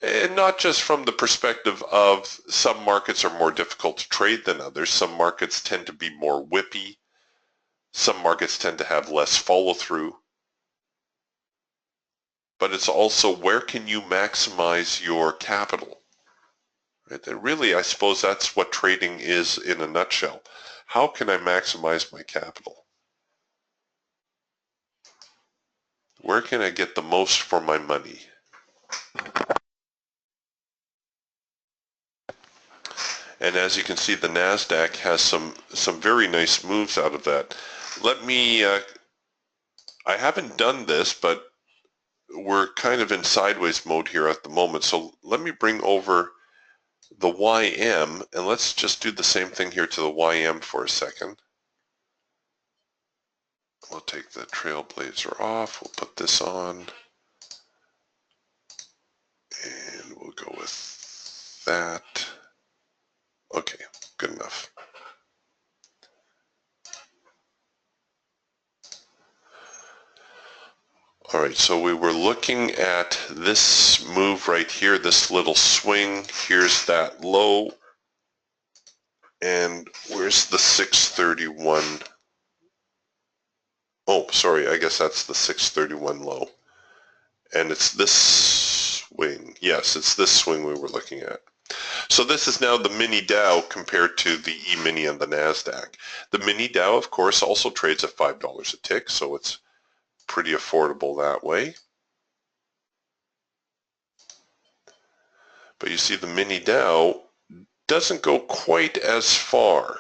and not just from the perspective of some markets are more difficult to trade than others. Some markets tend to be more whippy. Some markets tend to have less follow-through. But it's also, where can you maximize your capital? Right? And really, I suppose that's what trading is in a nutshell. How can I maximize my capital? Where can I get the most for my money? And as you can see, the NASDAQ has some very nice moves out of that. Let me, I haven't done this, but we're kind of in sideways mode here at the moment. So let me bring over the YM, and let's just do the same thing here to the YM for a second. We'll take the Trailblazer off, we'll put this on, and we'll go with that. Okay, good enough. All right, so we were looking at this move right here, this little swing. Here's that low. And where's the 631? Oh, sorry, I guess that's the 631 low. And it's this swing. Yes, it's this swing we were looking at. So this is now the mini Dow compared to the E-mini and the NASDAQ. The mini Dow, of course, also trades at $5 a tick, so it's pretty affordable that way. But you see the mini Dow doesn't go quite as far.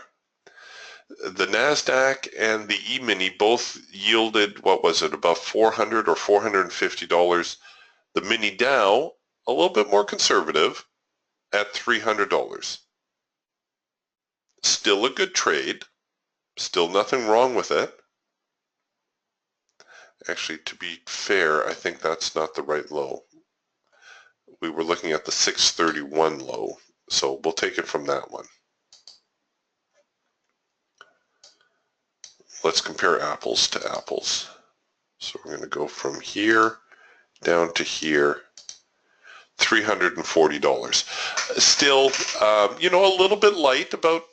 The NASDAQ and the E-mini both yielded, what was it, about $400 or $450. The mini Dow, a little bit more conservative, at $300. Still a good trade. Still nothing wrong with it. Actually, to be fair, I think that's not the right low. We were looking at the 631 low, so we'll take it from that one. Let's compare apples to apples. So we're going to go from here down to here, $340. Still, you know, a little bit light, about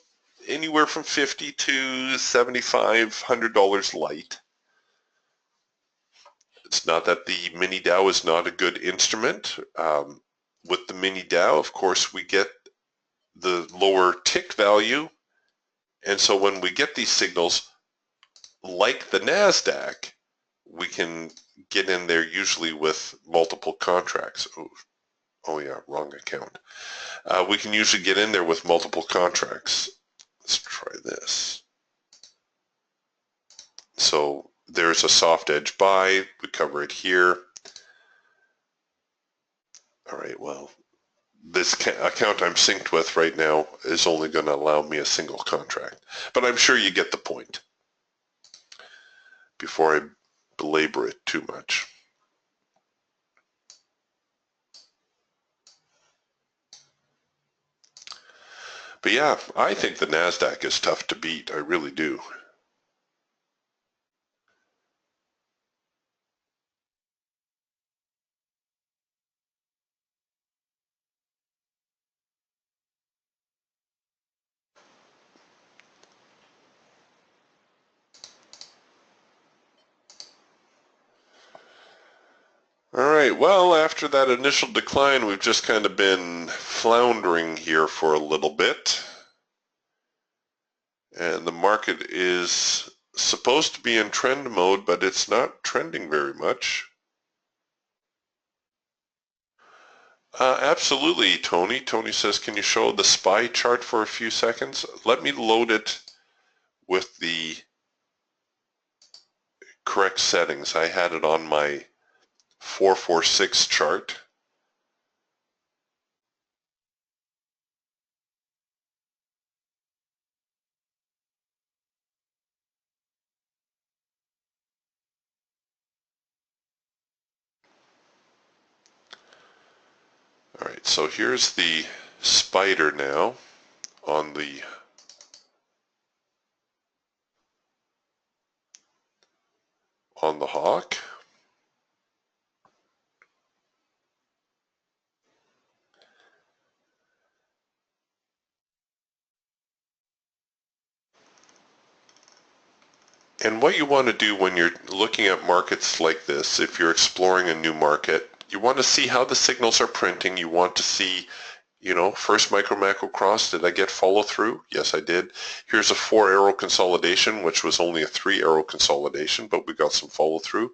anywhere from $50 to $7,500 light. It's not that the mini Dow is not a good instrument. With the mini Dow, of course, we get the lower tick value. And so when we get these signals, like the NASDAQ, we can get in there usually with multiple contracts. Oh yeah, wrong account. We can usually get in there with multiple contracts. Let's try this. So there's a soft edge buy. We cover it here. All right, well, this account I'm synced with right now is only going to allow me a single contract. But I'm sure you get the point before I belabor it too much. But yeah, I think the NASDAQ is tough to beat. I really do. All right, well, after that initial decline, we've just kind of been floundering here for a little bit. And the market is supposed to be in trend mode, but it's not trending very much. Absolutely, Tony. Tony says, can you show the SPY chart for a few seconds? Let me load it with the correct settings. I had it on my 446 chart. All right, so here's the spider now on the hawk. And what you want to do when you're looking at markets like this, if you're exploring a new market, you want to see how the signals are printing. You want to see, you know, first micro macro cross, did I get follow through? Yes, I did. Here's a 4-arrow consolidation, which was only a 3-arrow consolidation, but we got some follow through.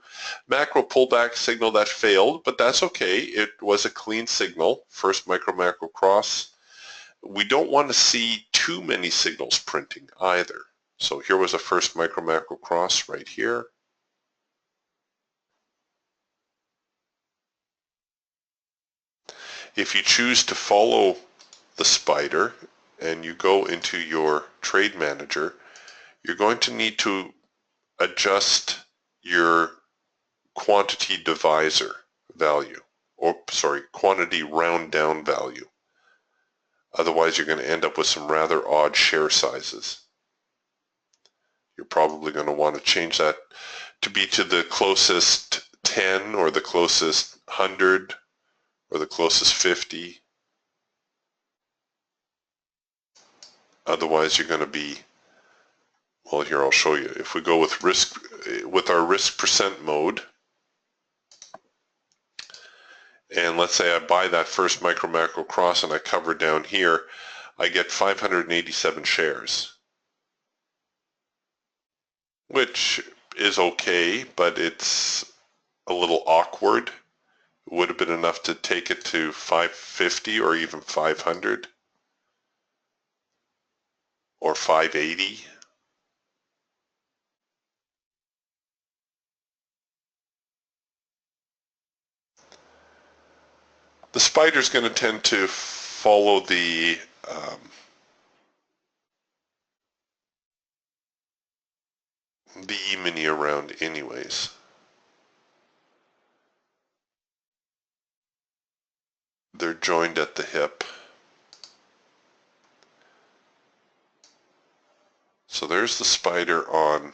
Macro pullback signal that failed, but that's okay. It was a clean signal, first micro macro cross. We don't want to see too many signals printing either. So here was a first micro macro cross right here. If you choose to follow the the spider and you go into your trade manager, you're going to need to adjust your quantity divisor value, or sorry, quantity round down value. Otherwise, you're going to end up with some rather odd share sizes. You're probably going to want to change that to be to the closest 10 or the closest 100 or the closest 50. Otherwise, you're going to be, well, here I'll show you. If we go with our risk percent mode, and let's say I buy that first micro macro cross and I cover down here, I get 587 shares, which is okay, but it's a little awkward. It would have been enough to take it to 550 or even 500 or 580. The spider's going to tend to follow the E-mini around anyways. They're joined at the hip. So there's the spider on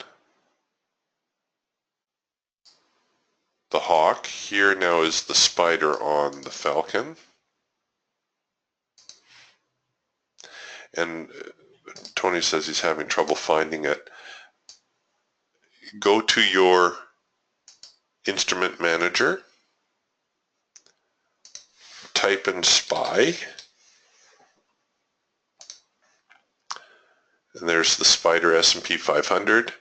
the hawk. Here now is the spider on the falcon. And Tony says he's having trouble finding it. Go to your instrument manager, type in SPY, and there's the spider S&P 500.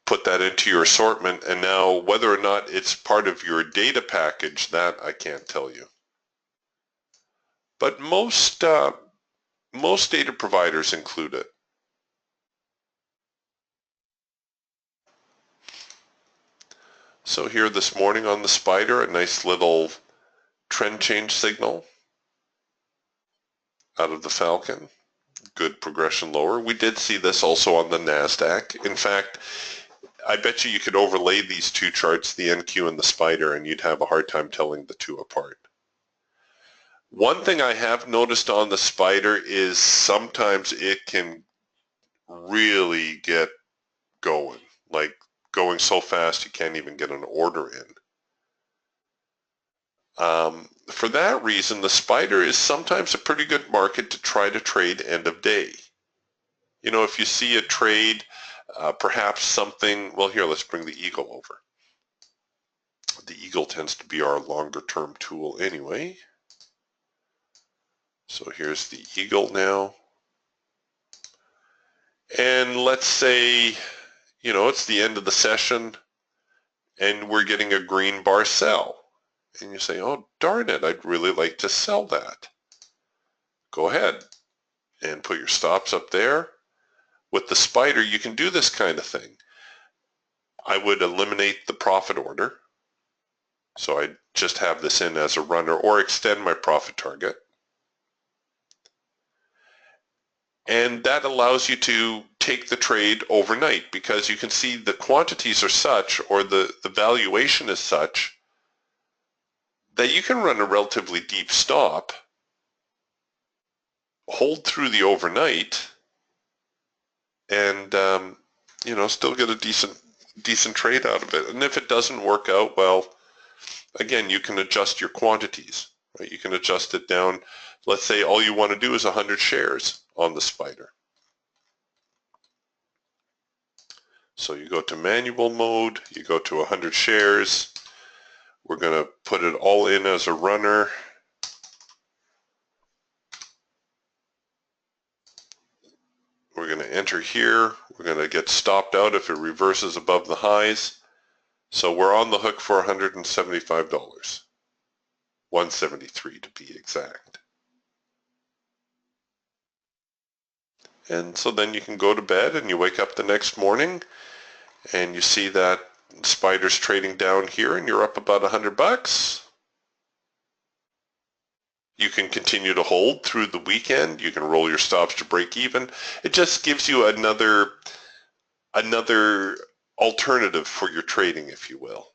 Put that into your assortment, and now whether or not it's part of your data package, that I can't tell you. But most data providers include it. So here this morning on the spider, a nice little trend change signal out of the falcon. Good progression lower. We did see this also on the NASDAQ. In fact, I bet you could overlay these two charts, the NQ and the spider, and you'd have a hard time telling the two apart. One thing I have noticed on the spider is sometimes it can really get going, like going so fast you can't even get an order in. For that reason, the spider is sometimes a pretty good market to try to trade end of day. You know, if you see a trade, perhaps something, well here, let's bring the eagle over. The eagle tends to be our longer term tool anyway. So here's the eagle now. And let's say, you know, it's the end of the session and we're getting a green bar sell. And you say, oh, darn it, I'd really like to sell that. Go ahead and put your stops up there. With the spider, you can do this kind of thing. I would eliminate the profit order. So I just have this in as a runner or extend my profit target. And that allows you to take the trade overnight because you can see the quantities are such or the valuation is such that you can run a relatively deep stop, hold through the overnight, and you know, still get a decent trade out of it. And if it doesn't work out, well, again, you can adjust your quantities, right? You can adjust it down. Let's say all you want to do is 100 shares on the spider. So you go to manual mode, you go to 100 shares. We're going to put it all in as a runner. We're going to enter here. We're going to get stopped out if it reverses above the highs. So we're on the hook for $175. 173 to be exact. And so then you can go to bed and you wake up the next morning and you see that spider's trading down here and you're up about $100. You can continue to hold through the weekend. You can roll your stops to break even. It just gives you another alternative for your trading, if you will.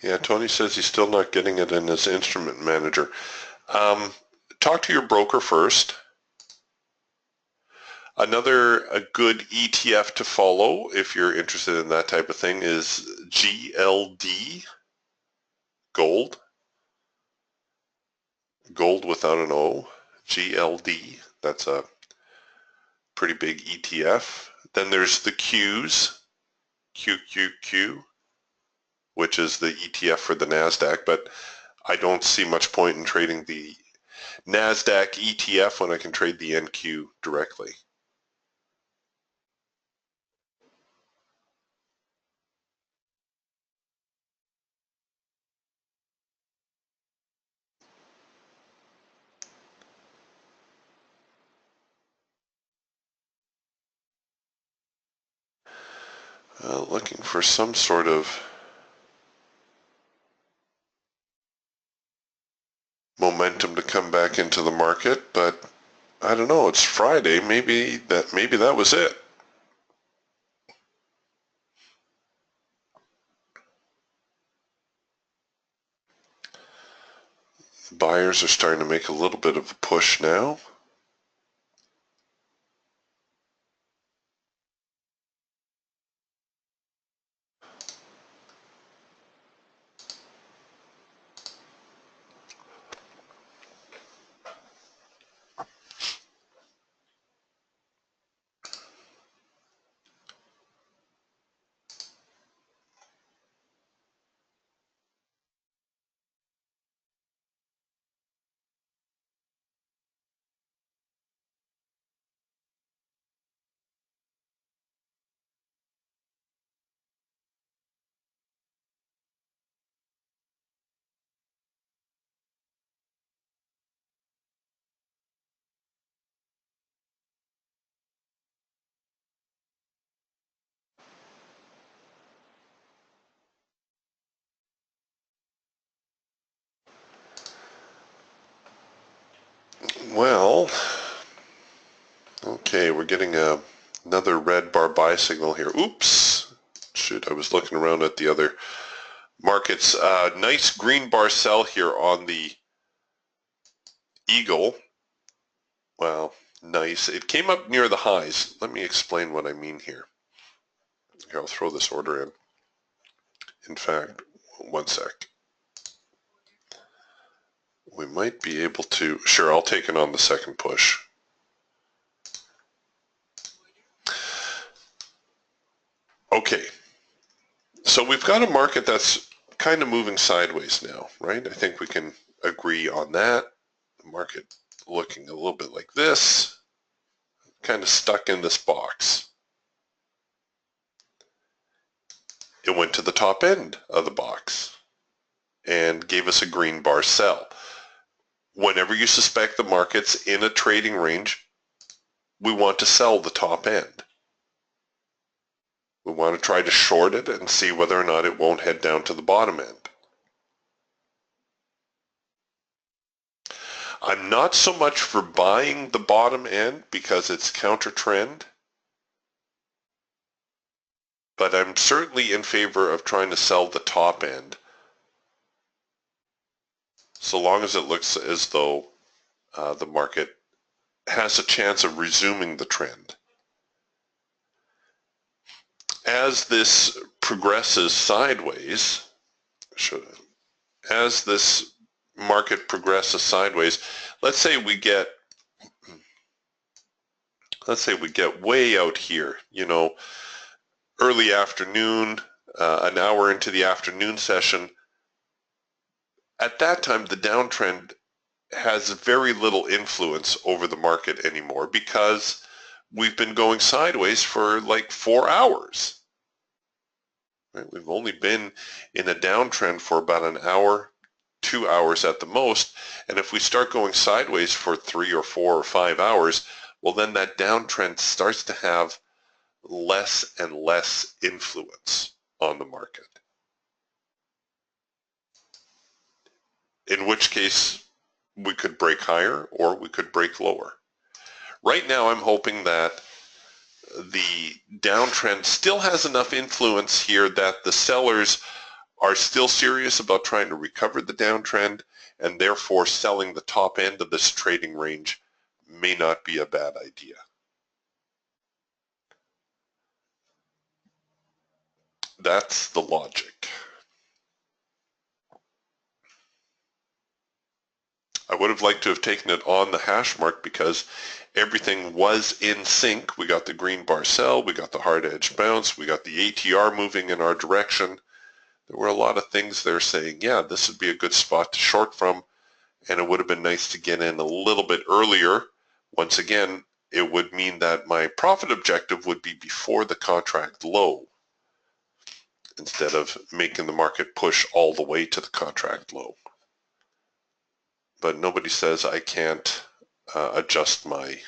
Yeah, Tony says he's still not getting it in his instrument manager. Talk to your broker first. A good ETF to follow, if you're interested in that type of thing, is GLD, gold without an O, GLD. That's a pretty big ETF. Then there's the Qs, QQQ, which is the ETF for the NASDAQ, but I don't see much point in trading the NASDAQ ETF when I can trade the NQ directly. Looking for some sort of momentum to come back into the market, but I don't know, it's Friday, maybe that was it. Buyers are starting to make a little bit of a push now. Well, okay, we're getting another red bar buy signal here. Oops. Shoot, I was looking around at the other markets. Nice green bar sell here on the Eagle. Well, nice. It came up near the highs. Let me explain what I mean here. Here, I'll throw this order in. In fact, one sec. We might be able to, sure, I'll take it on the second push. Okay, so we've got a market that's kind of moving sideways now, right? I think we can agree on that. The market looking a little bit like this, kind of stuck in this box. It went to the top end of the box and gave us a green bar sell. Whenever you suspect the market's in a trading range, we want to sell the top end. We want to try to short it and see whether or not it won't head down to the bottom end. I'm not so much for buying the bottom end because it's counter trend, but I'm certainly in favor of trying to sell the top end so long as it looks as though the market has a chance of resuming the trend. As this progresses sideways, as this market progresses sideways, let's say we get way out here, you know, early afternoon, an hour into the afternoon session. At that time, the downtrend has very little influence over the market anymore because we've been going sideways for like 4 hours. Right? We've only been in a downtrend for about an hour, 2 hours at the most, and if we start going sideways for 3 or 4 or 5 hours, well then that downtrend starts to have less and less influence on the market. In which case we could break higher or we could break lower. Right now I'm hoping that the downtrend still has enough influence here that the sellers are still serious about trying to recover the downtrend, and therefore selling the top end of this trading range may not be a bad idea. That's the logic. I would have liked to have taken it on the hash mark because everything was in sync. We got the green bar sell, we got the hard edge bounce, we got the ATR moving in our direction. There were a lot of things there saying, yeah, this would be a good spot to short from, and it would have been nice to get in a little bit earlier. Once again, it would mean that my profit objective would be before the contract low instead of making the market push all the way to the contract low. But nobody says I can't adjust my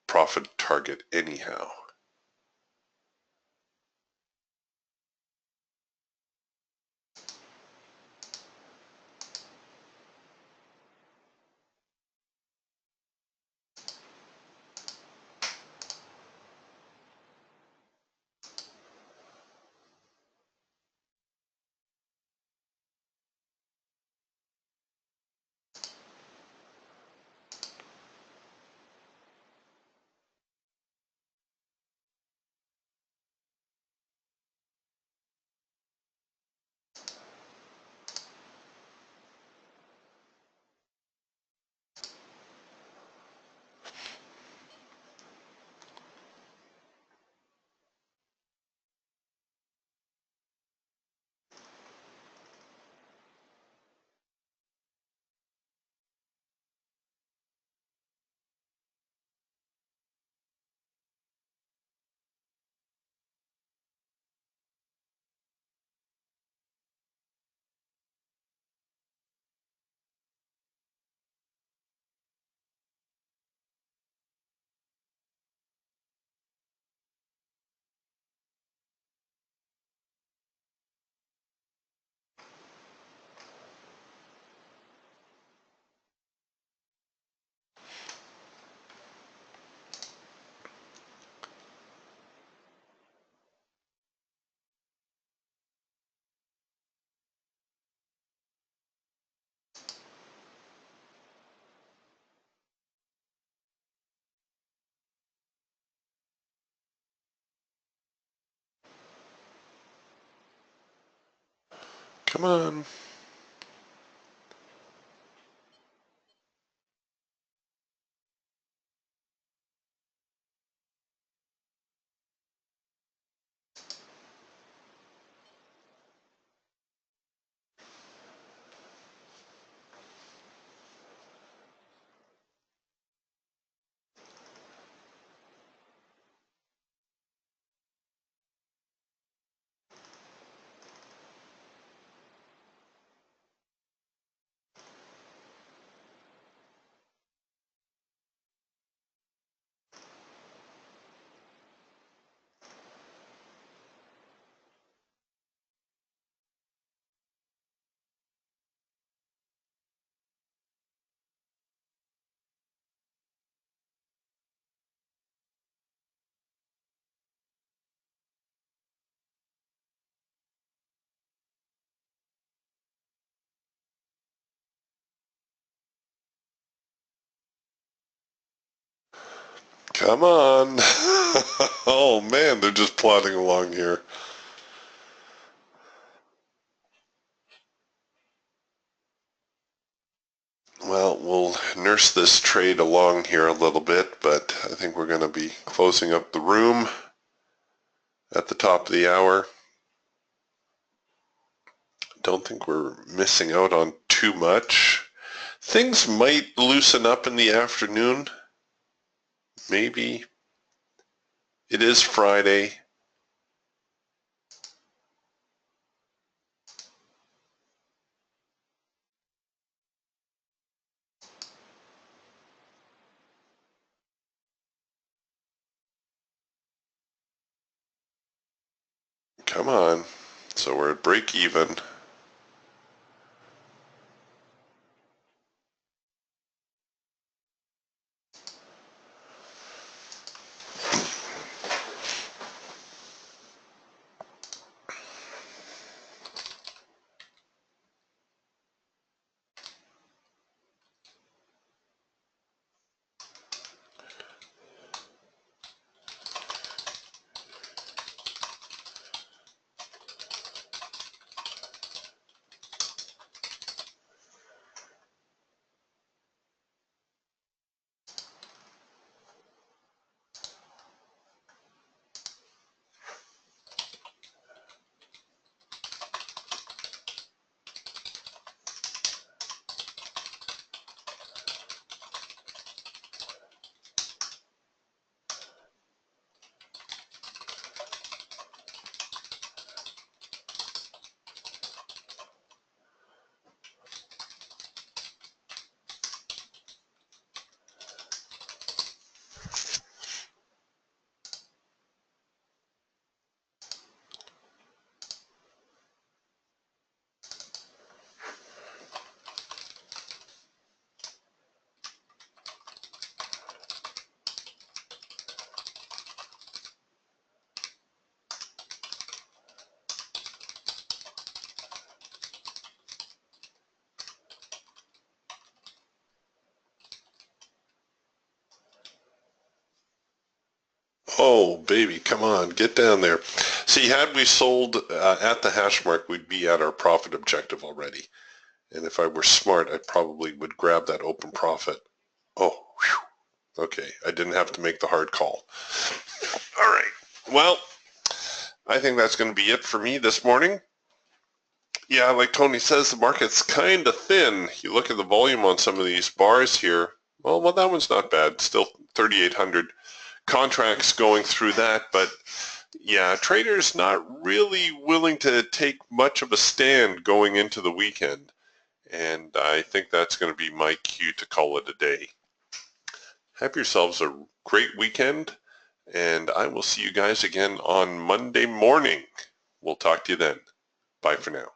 profit target anyhow. Come on. Come on. Oh man, they're just plodding along here. Well, we'll nurse this trade along here a little bit, but I think we're going to be closing up the room at the top of the hour. Don't think we're missing out on too much. Things might loosen up in the afternoon. Maybe. It is Friday. Come on. So we're at break even. Oh, baby, come on, get down there. See, had we sold at the hash mark, we'd be at our profit objective already. And if I were smart, I probably would grab that open profit. Oh, whew. Okay, I didn't have to make the hard call. All right, well, I think that's going to be it for me this morning. Yeah, like Tony says, the market's kind of thin. You look at the volume on some of these bars here. Well, that one's not bad. Still 3,800 contracts going through that, but yeah, traders not really willing to take much of a stand going into the weekend. And I think that's going to be my cue to call it a day. Have yourselves a great weekend, and I will see you guys again on Monday morning. We'll talk to you then. Bye for now.